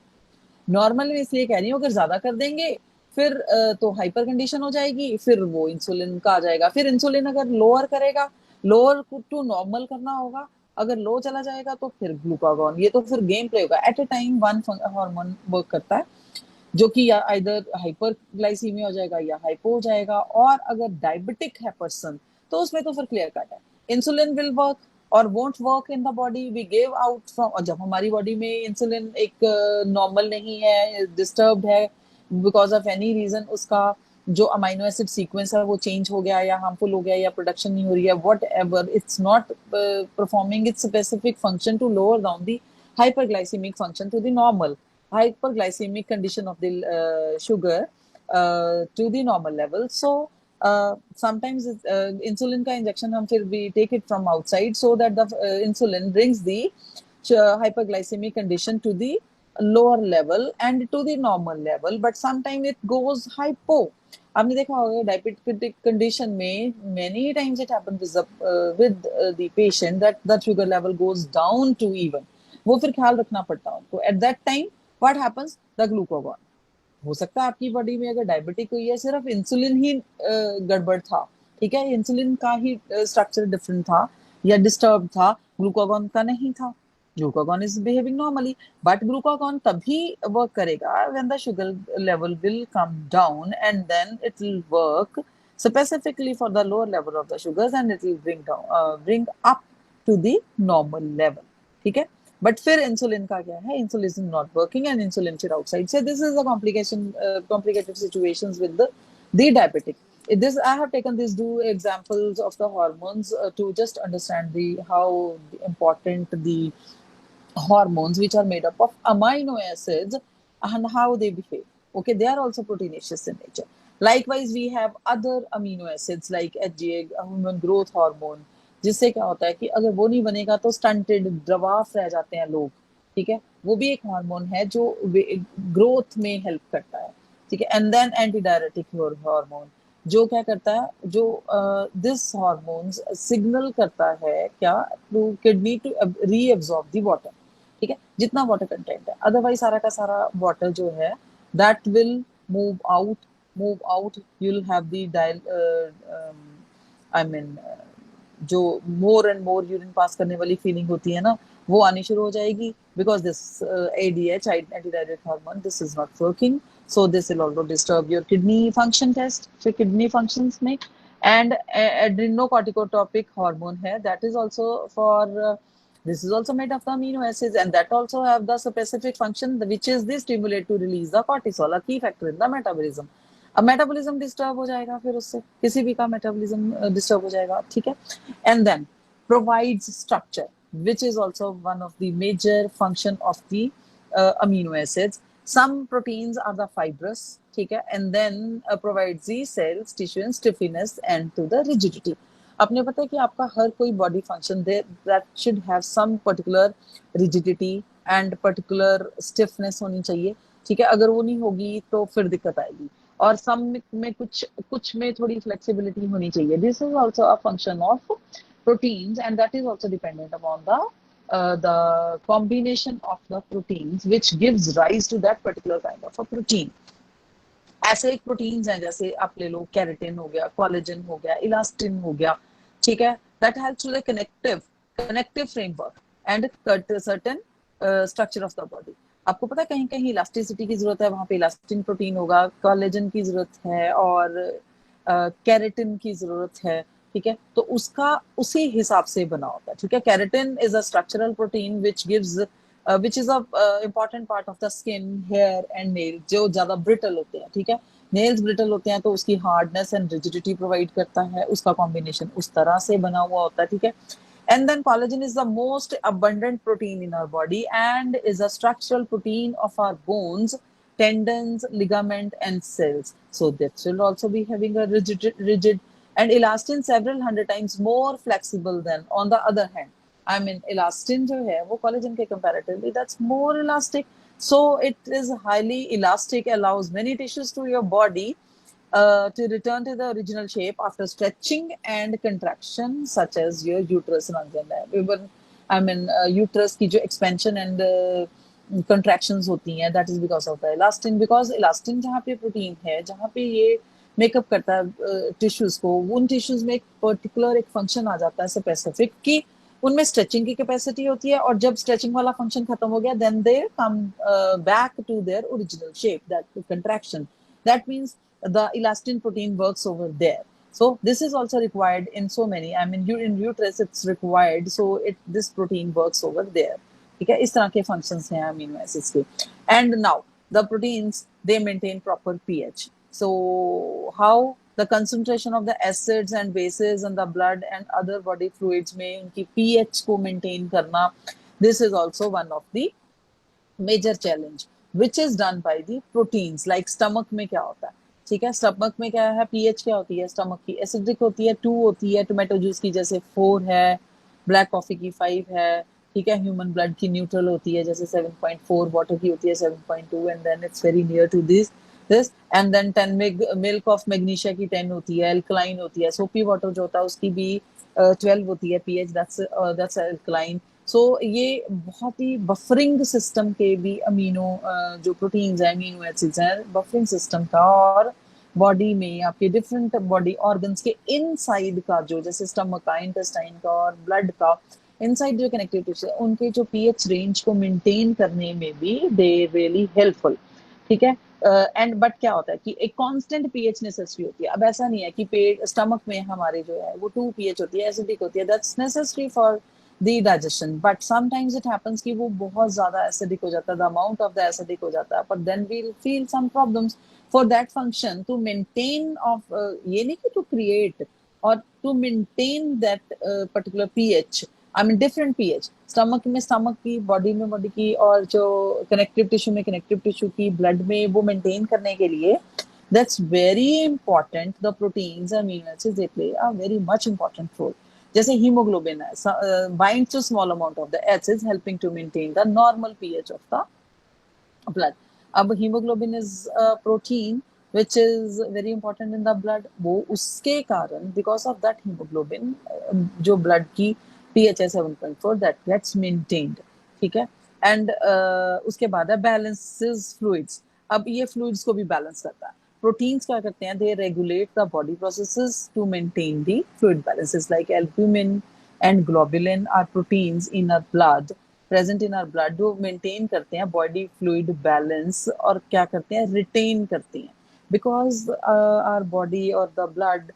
Normal में इसलिए कह रही हूँ, अगर ज्यादा कर देंगे फिर तो हाइपर कंडीशन हो जाएगी, फिर वो इंसुलिन का आ जाएगा. फिर इंसुलिन अगर लोअर करेगा, लोअर टू नॉर्मल करना होगा, अगर लो चला जाएगा तो फिर ग्लूकागॉन. ये तो फिर गेम प्ले होगा. At a time one hormone work करता है, जो कि या आइदर हाइपर ग्लाइसीमिया हो जाएगा या हाइपो हो जाएगा. और अगर डायबिटिक है पर्सन तो उसमें तो फिर क्लियर कट है, इंसुलिन विल वर्क और won't work in the body. We give out from, और जब हमारी बॉडी में इंसुलिन एक नॉर्मल नहीं है, डिस्टर्ब्ड है बिकॉज ऑफ एनी रीजन, उसका जो अमाइनो एसिड सीक्वेंस है वो चेंज हो गया या हार्मफुल हो गया या प्रोडक्शन नहीं हो रही है, whatever, it's not performing its specific function to lower down the hyperglycemic function to the normal hyperglycemic condition of the sugar to the normal level. So sometimes insulin का injection हम फिर we take it from outside so that the insulin brings the hyperglycemic condition to the lower level and to the normal level, but sometimes it goes hypo. आपने देखा होगा diabetic condition में many times it happens with the patient that the sugar level goes down to even. वो फिर ख्याल रखना पड़ता है उनको. At that time what happens, the glucagon. हो सकता है आपकी बॉडी में अगर डायबिटिक हुई है, सिर्फ इंसुलिन ही गड़बड़ था, ठीक है, इंसुलिन का ही स्ट्रक्चर डिफरेंट था या डिस्टर्ब था, ग्लूकागॉन का नहीं था. Glucagon is behaving normally, but glucagon तभी वर्क करेगा when the sugar level will come down and then it will work specifically for the lower level of the sugars and it will bring up to the normal level, ठीक है. But फिर insulin का क्या है, insulin is not working and insulin फिर outside से. This is a complicated situations with the diabetic. This I have taken these two examples of the hormones to just understand how important the hormones which are made up of amino acids and how they behave. Okay, they are also proteinaceous in nature. Likewise, we have other amino acids like HGH, human growth hormone, जिससे क्या होता है कि अगर वो नहीं बनेगा तो स्टंटेड, ड्रवाफ रह जाते हैं लोग, ठीक है. वो भी एक हार्मोन है जो ग्रोथ में हेल्प करता है. ठीक है, and then antidiuretic hormone जो क्या करता है, जो दिस हार्मोन्स सिग्नल करता है क्या, to kidney to reabsorb the water, ठीक है, जितना वाटर कंटेंट है, अदरवाइज सारा का सारा वाटर जो है that will move out, you will have the I mean जो मोर एंड मोर यूरिन पास करने वाली फीलिंग होती है ना, वो आनी शुरू हो जाएगी, because this ADH, antidiuretic hormone, this is not working, so this will also disturb your kidney function test, फिर kidney functions में, and adrenocorticotropic hormone है, that is also for this is also made of the amino acids, and that also have the specific function which is the stimulate to release the cortisol, a key factor in the metabolism. अब metabolism disturb हो जाएगा, फिर उससे किसी भी का metabolism disturb हो जाएगा, ठीक है, and then provides structure, which is also one of the major function of the amino acids. Some proteins are the fibrous, ठीक है, and then provides the cells, tissue and stiffness and to the rigidity. आपने पता है कि आपका हर कोई body function that should have some particular rigidity and particular stiffness होनी चाहिए, ठीक है, अगर वो नहीं होगी तो फिर दिक्कत आएगी, और सम में कुछ में थोड़ी फ्लेक्सिबिलिटी होनी चाहिए. This is also a function of proteins, and that is also dependent upon the combination of the proteins which gives rise to that particular kind of a protein. ऐसे एक प्रोटीन्स हैं, जैसे आप ले लो कैरेटिन हो गया, कोलेजन हो गया, इलास्टिन हो गया, ठीक है, that helps to the connective framework and certain structure of the body. आपको पता है कहीं कहीं इलास्टिसिटी की जरूरत है, वहां पे इलास्टिन प्रोटीन होगा, कोलेजन की जरूरत है और कैरेटिन की जरूरत है, ठीक है, तो उसका उसी हिसाब से बना होता है, ठीक है. Keratin is a structural protein which gives which is a important part of the skin, hair and nail, जो ज्यादा brittle होते हैं, ठीक है, nails brittle होते हैं तो उसकी hardness and rigidity provide करता है, उसका combination उस तरह से बना हुआ होता है, ठीक है. And then collagen is the most abundant protein in our body and is a structural protein of our bones, tendons, ligament and cells. So that will also be having a rigid and elastin several hundred times more flexible than on the other hand. I mean, elastin जो है वो collagen के comparatively that's more elastic. So it is highly elastic, allows many tissues to your body to return to the original shape after stretching and contraction, such as your uterus and I mean, uterus की जो expansion and contractions होती हैं, that is because of the elastin. Because elastin जहाँ पे protein है, जहाँ पे ये मेकअप करता है टिश्यूज को, उन टिश्यूज में एक पर्टिकुलर एक फंक्शन आ जाता है स्पेसिफिक कि उनमें स्ट्रेचिंग की कैपेसिटी होती है, और जब स्ट्रेचिंग वाला फंक्शन खत्म हो गया then they come back to their original shape, that contraction, that means the elastin protein works over there. So this is also required in so many, I mean in uterus it's required, so this protein works over there, ठीक है, इस तरह के functions हैं amino acids के. And now the proteins, they maintain proper pH. So how the concentration of the acids and bases in the blood and other body fluids में उनकी pH को maintain करना, this is also one of the major challenge which is done by the proteins. Like stomach में क्या होता है, ठीक है, स्टमक में क्या है, pH क्या होती है, स्टमक की एसिडिक होती है 2 होती है, टोमेटो जूस की जैसे 4 है, ब्लैक कॉफी की 5 है, ठीक है, ह्यूमन ब्लड की न्यूट्रल होती है जैसे 7.4, वाटर की होती है 7.2, and then it's very near to this and then 10 milk of magnesia की 10 होती है, एल्कलाइन होती है, सोपी वाटर जो होता है उसकी भी 12 होती है pH, दैट्स एल्कलाइन. सो ये बहुत ही बफरिंग सिस्टम के भी अमीनो जो प्रोटीन्स हैं, अमीनो एसिड्स हैं, बफरिंग सिस्टम का, और बॉडी में आपके डिफरेंट बॉडी ऑर्गन्स के इनसाइड का जो, जैसे स्टमक का, इंटेस्टाइन का और ब्लड का इनसाइड जो कनेक्टिव टिश्यू है, उनके जो पीएच रेंज को मेंटेन करने में भी दे रियली हेल्पफुल, ठीक है. एंड बट क्या होता है कि एक कांस्टेंट पीएच नेसेसरी होती है. अब ऐसा नहीं है कि पेट स्टमक में हमारे जो है वो 2 पीएच होती है, एसिडिक होती है, that's necessary for the digestion, but sometimes it happens कि वो बहुत ज़्यादा acidic हो जाता है, the amount of the acidic हो जाता है, but then we'll feel some problems. For that function to maintain of ये नहीं कि to create or to maintain that particular pH, I mean different pH, stomach में stomach की, body में body की, और जो connective tissue में connective tissue की, blood में, वो maintain करने के लिए that's very important. The proteins, amino acids, they play a very much important role. जैसे हीमोग्लोबिन है, binds to small amount of the acids helping to maintain the normal pH of the blood. अब haemoglobin is protein which is very important in the blood, वो उसके कारण because of that hemoglobin जो blood की pH है 7.4 that gets maintained, ठीक है. And उसके बाद है balances fluids. अब ये fluids को भी balance करता है. Proteins क्या करते हैं, they regulate the body processes to maintain the fluid balances, like albumin and globulin are proteins in our blood, present in our blood, जो मेंटेन करते हैं बॉडी फ्लूइड बैलेंस और क्या करते हैं, रिटेन करते हैं. बिकॉज आवर बॉडी और the blood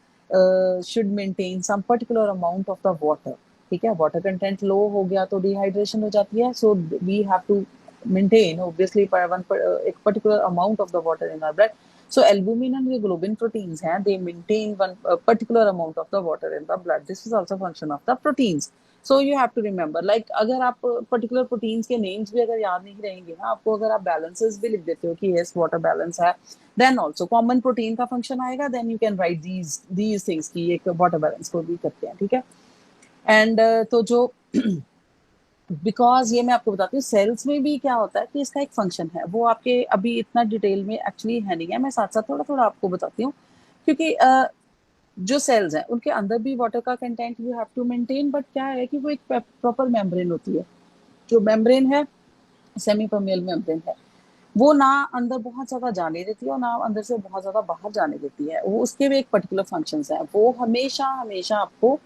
should maintain some particular amount of the water, ठीक है. वाटर कंटेंट लो हो गया तो डिहाइड्रेशन हो जाती है, so we have to maintain obviously एक particular amount of the water in our blood. So albumin and globin proteins हैं, they maintain one particular amount of the water in the blood. This is also function of the proteins. So you have to remember, like अगर आप particular proteins के names भी अगर याद नहीं रहेंगे ना आपको, अगर आप balances भी लिख देते हो कि yes water balance है, then also common protein का function आएगा, then you can write these things कि एक water balance को भी करते हैं, ठीक है. And तो जो बिकॉज ये मैं आपको बताती हूँ सेल्स में भी क्या होता है कि इसका एक फंक्शन है, वो आपके अभी इतना डिटेल में एक्चुअली है नहीं है, मैं साथ साथ थोड़ा थोड़ा आपको बताती हूँ. क्योंकि जो सेल्स हैं उनके अंदर भी वाटर का content you have to maintain, but क्या है कि वो एक प्रॉपर मेम्ब्रेन होती है. जो मेम्ब्रेन है सेमी परमियल मेम्ब्रेन है, वो ना अंदर बहुत ज्यादा जाने देती है और ना अंदर से बहुत ज्यादा बाहर जाने देती है. वो उसके भी एक पर्टिकुलर फंक्शंस हैं. वो हमेशा हमेशा आपको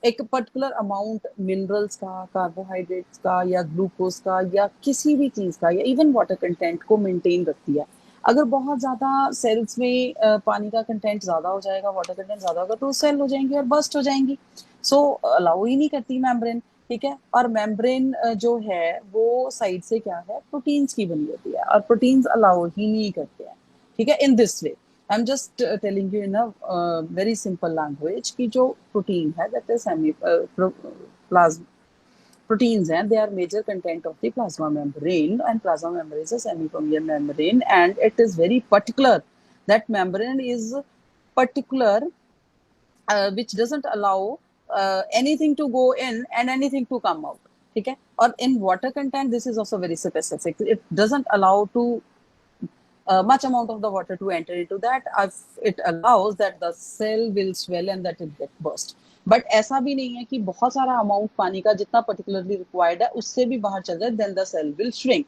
एक पर्टिकुलर अमाउंट मिनरल्स का, कार्बोहाइड्रेट्स का या ग्लूकोज का या किसी भी चीज का या इवन वाटर कंटेंट को मेंटेन रखती है. अगर बहुत ज्यादा सेल्स में पानी का कंटेंट ज्यादा हो जाएगा, वाटर कंटेंट ज्यादा होगा, तो सेल हो जाएंगी और बस्ट हो जाएंगी. सो अलाउ ही नहीं करती मेम्ब्रेन, ठीक है. और मेम्ब्रेन जो है वो साइड से क्या है, प्रोटीन्स की बनी होती है और प्रोटीन्स अलाउ ही नहीं करते हैं, ठीक है. In this way I'm just telling you in a very simple language कि जो protein है that is plasma proteins हैं, they are major content of the plasma membrane, and plasma membrane is a semi-permeable membrane, and it is very particular. That membrane is particular, which doesn't allow anything to go in and anything to come out, ठीक है. और in water content this is also very specific. It doesn't allow to much amount of the water to enter into that. It allows that the cell will swell and that it get burst. But ऐसा भी नहीं है कि बहुत सारा amount पानी का जितना पर्टिकुलरली रिक्वायर्ड है उससे भी बाहर चल जाए, then the cell will shrink,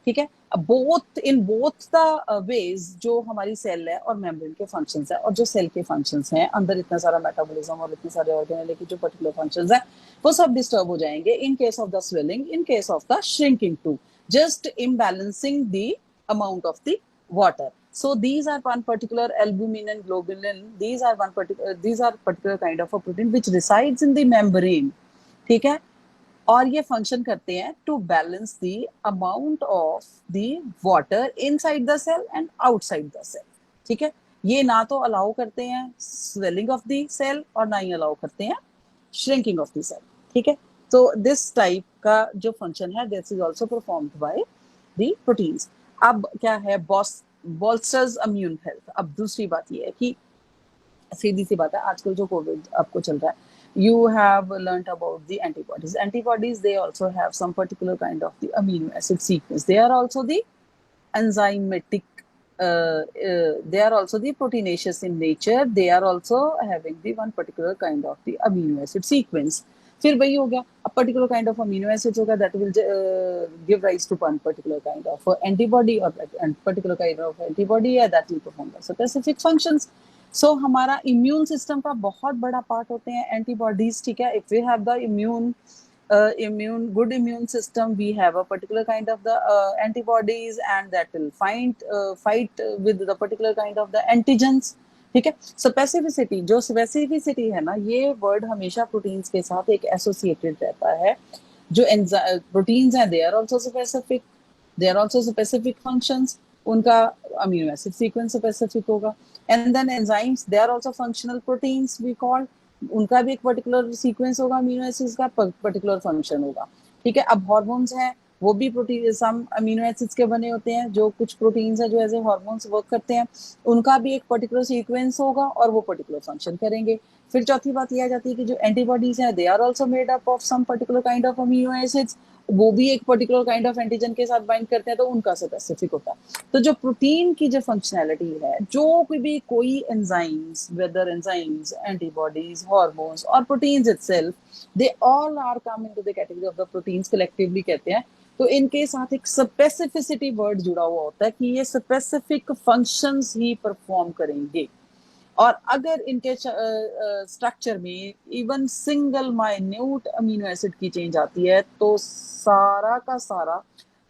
ठीक है. बोथ द वेज जो हमारी सेल है और मेम्ब्रेन के फंक्शंस है और जो सेल के फंक्शंस हैं, अंदर इतना सारा मेटाबॉलिज्म और इतने सारे ऑर्गेनेल की जो पर्टिकुलर फंक्शंस है वो सब डिस्टर्ब हो जाएंगे in case of the swelling, in case of the shrinking too, just imbalancing the amount of the water. So these are one particular albumin and globulin. These are particular kind of a protein which resides in the membrane, ठीक है. और ये function करते हैं to balance the amount of the water inside the cell and outside the cell, ठीक है. ये ना तो अलाउ करते हैं swelling of the cell और ना ही अलाउ करते हैं shrinking of the cell, ठीक है. तो this type का जो फंक्शन है this is also performed by the proteins. अब क्या है, bolsters immune health. अब दूसरी बात ये है कि सीधी सी बात है, आजकल जो कोविड आपको चल रहा है, you have learnt about the antibodies. They also have some particular kind of the amino acid sequence. They are also the enzymatic, they are also the proteinaceous in nature. They are also having the one particular kind of the amino acid sequence. फिर वही हो गया, a particular kind of amino acids होगा that will give rise to one particular kind of antibody or particular kind of antibody that will perform the specific functions. So हमारा immune system का बहुत बड़ा part होते हैं antibodies, ठीक है. If we have the good immune system, we have a particular kind of the antibodies and that will fight with the particular kind of the antigens, ठीक है. स्पेसिफिसिटी, जो स्पेसिफिसिटी है ना, ये वर्ड हमेशा प्रोटीन्स के साथ एक एसोसिएटेड रहता है. जो प्रोटीन्स हैं they are also specific, they are also specific functions, उनका अमीनो एसिड सीक्वेंस स्पेसिफिक होगा. And then enzymes, they are also functional proteins we call, उनका भी एक पर्टिकुलर सीक्वेंस होगा, अमीनो एसिड्स का पर्टिकुलर फंक्शन होगा, ठीक है. अब हार्मोन्स हैं, वो भी प्रोटीन सम अमीनो एसिड्स के बने होते हैं. जो कुछ प्रोटीन्स हैं जो एज ए हार्मोन्स वर्क करते हैं, उनका भी एक पर्टिकुलर सीक्वेंस होगा और वो पर्टिकुलर फंक्शन करेंगे. फिर चौथी बात यह आ जाती है कि जो एंटीबॉडीज हैं, they are also made up of some particular kind of amino acids. वो भी एक पर्टिकुलर काइंड ऑफ एंटीजन के साथ बाइंड करते हैं तो उनका स्पेसिफिक होता है। तो जो प्रोटीन की जो फंक्शनैलिटी है, जो कोई enzymes, whether enzymes, antibodies, hormones और proteins itself, they all are come into the category of the proteins, collectively कहते हैं। तो इनके साथ एक स्पेसिफिसिटी वर्ड जुड़ा हुआ होता है कि ये स्पेसिफिक फंक्शंस ही परफॉर्म करेंगे। और अगर इनके स्ट्रक्चर में even single minute amino acid की चेंज आती है तो सारा का सारा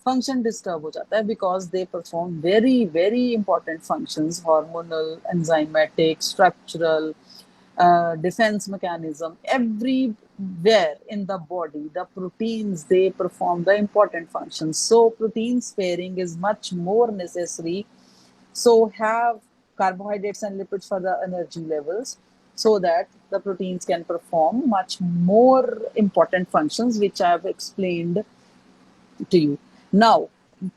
फंक्शन डिस्टर्ब हो जाता है, because they perform very very important functions, hormonal, enzymatic, structural, defense mechanism, everywhere in the body the proteins, they perform the important functions. So protein sparing is much more necessary. So have carbohydrates and lipids for the energy levels, so that the proteins can perform much more important functions, which I have explained to you. Now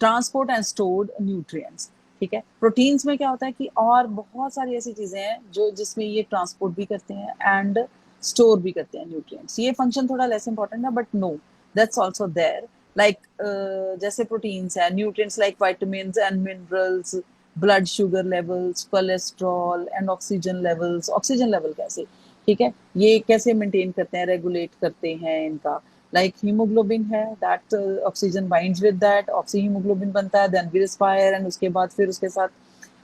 transport and stored nutrients, ठीक है। Proteins में क्या होता है कि और बहुत सारी ऐसी चीजें हैं जो जिसमें ये ट्रांसपोर्ट भी करते हैं एंड स्टोर भी करते हैं न्यूट्रिएंट्स। ये फंक्शन थोड़ा लेस इंपॉर्टेंट है, but no, that's also there. Like जैसे प्रोटीन्स है, nutrients like vitamins and minerals, blood sugar levels, cholesterol and oxygen levels. Oxygen level कैसे, ठीक है, ये कैसे मेंटेन करते हैं, रेगुलेट करते हैं इनका। like hemoglobin है, that oxygen binds with that, oxyhemoglobin बनता है, then we respire, and उसके बाद फिर उसके साथ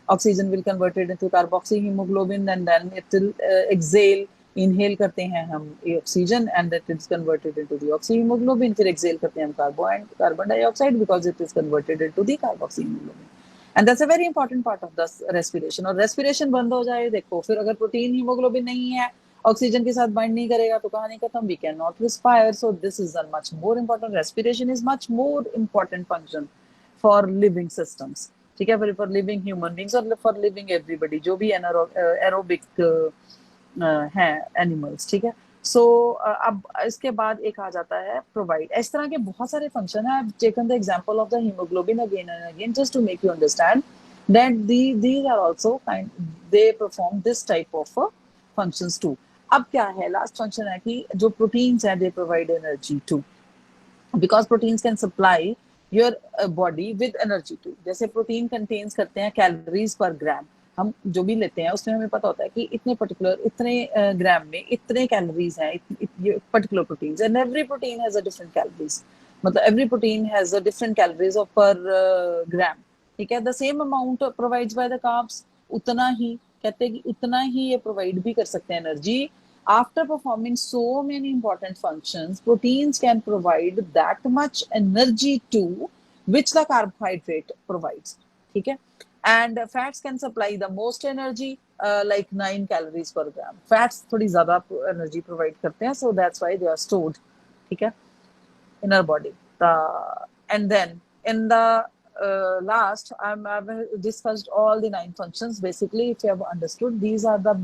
oxygen will converted into carboxyhemoglobin, and then it will exhale, inhale करते हैं हम oxygen, and that is converted into the oxyhemoglobin, फिर exhale करते हैं हम carbon dioxide, because it is converted into the carboxyhemoglobin, and that's a very important part of the respiration. और respiration बंद हो जाए, देखो फिर अगर प्रोटीन हीमोग्लोबिन नहीं है, ऑक्सीजन के साथ बाइंड नहीं करेगा तो कहानी खत्म, we can not respire. So this is a much more important, respiration is much more important function for living systems, ठीक है, फॉर लिविंग ह्यूमन बींग्स और फॉर लिविंग एवरीबडी जो भी एरोबिक हैं एनिमल्स, ठीक है। सो अब इसके बाद एक आ जाता है प्रोवाइड। इस तरह के बहुत सारे फंक्शन है। I have taken the example of the hemoglobin again and again just to make you understand that these are also they perform this type of functions too. अब क्या है, लास्ट फंक्शन है कि जो प्रोटीन्स है, they provide energy too, because proteins can supply your body with energy too. जैसे protein contains करते हैं कैलोरीज पर ग्राम, हम जो भी लेते हैं उसमें हमें पता होता है कि इतने पर्टिकुलर इतने ग्राम में इतने कैलोरीज हैं, particular proteins, and every protein has a different calories, मतलब every protein has a different calories of per gram, ठीक है। The same amount provides by the carbs, उतना ही कहते हैं कि उतना ही ये प्रोवाइड भी कर सकते हैं energy. After performing so many important functions, proteins can provide that much energy too, which the carbohydrate provides, ठीक है। And fats can supply the most energy, like 9 calories per gram. Fats थोड़ी ज़्यादा energy provide करते हैं, so that's why they are stored, ठीक है, in our body. And then in the last, I've discussed all the 9 functions. Basically, if you have understood, these are the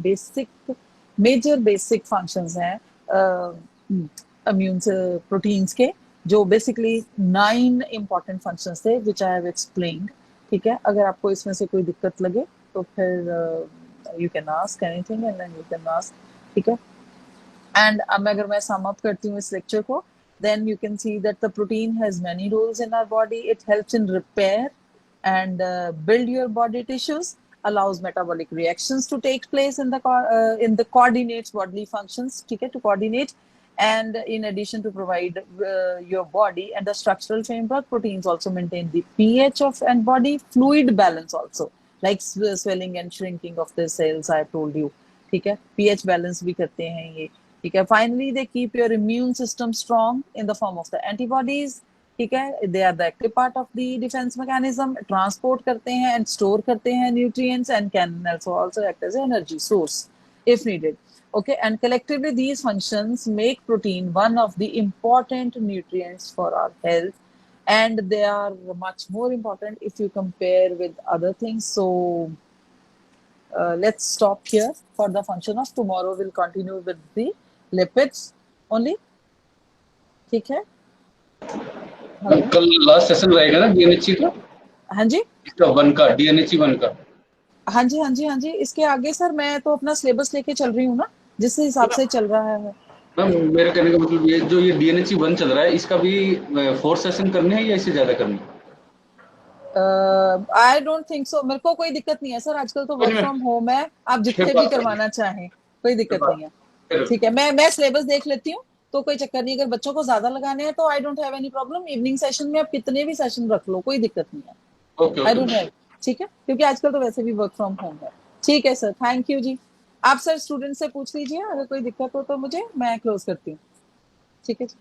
major basic functions हैं immune proteins के, जो basically 9 important functions थे, which I have explained, ठीक है। अगर आपको इसमें से कोई दिक्कत लगे तो फिर you can ask anything and then you can ask, ठीक है। And अगर मैं sum up करती हूँ इस lecture को, then you can see that the protein has many roles in our body. It helps in repair and build your body tissues, allows metabolic reactions to take place in the coordinates bodily functions, ठीक है, to coordinate, and in addition to provide your body and the structural framework, proteins also maintain the pH of and body fluid balance also, like swelling and shrinking of the cells I told you, ठीक है, pH balance भी करते हैं ये, ठीक है। Finally, they keep your immune system strong in the form of the antibodies, ठीक है, they are the active part of the defense mechanism, transport करते हैं and store करते हैं nutrients, and can also act as an energy source if needed, okay। And collectively these functions make protein one of the important nutrients for our health, and they are much more important if you compare with other things. So let's stop here for the function of tomorrow. We'll continue with the lipids only, ठीक है। कल last session रहेगा ना डीएनएचसी का? हाँ जी, इसका 1 का डीएनएचसी 1 का। हाँ जी। इसके आगे सर मैं तो अपना सिलेबस लेके चल रही हूँ ना, जिस हिसाब से चल रहा है। मैम मेरे कहने का मतलब ये जो ये DNHE 1 चल रहा है, इसका भी 4 सेशन करने हैं या इससे ज्यादा करने हैं? आई डोंट थिंक सो, मेरे को कोई दिक्कत नहीं है सर, आजकल तो कोई वर्क नहीं फ्रॉम होम है, आप मैम, फिर जितने भी बात करेंगे, करवाना चाहें कोई फिर दिक्कत बात नहीं है। फिर ठीक है, मैं सिलेबस देख लेती हूँ, तो कोई चक्कर नहीं। अगर बच्चों को ज्यादा लगाने हैं तो I don't have any problem, evening session में आप कितने भी सेशन रख लो, कोई दिक्कत नहीं है। Okay I okay don't have, ठीक है, क्योंकि आजकल तो वैसे भी वर्क फ्रॉम होम है। ठीक है सर, थैंक यू जी। आप सर स्टूडेंट से पूछ लीजिए, अगर कोई दिक्कत हो तो मुझे, मैं क्लोज करती हूँ। ठीक है जी।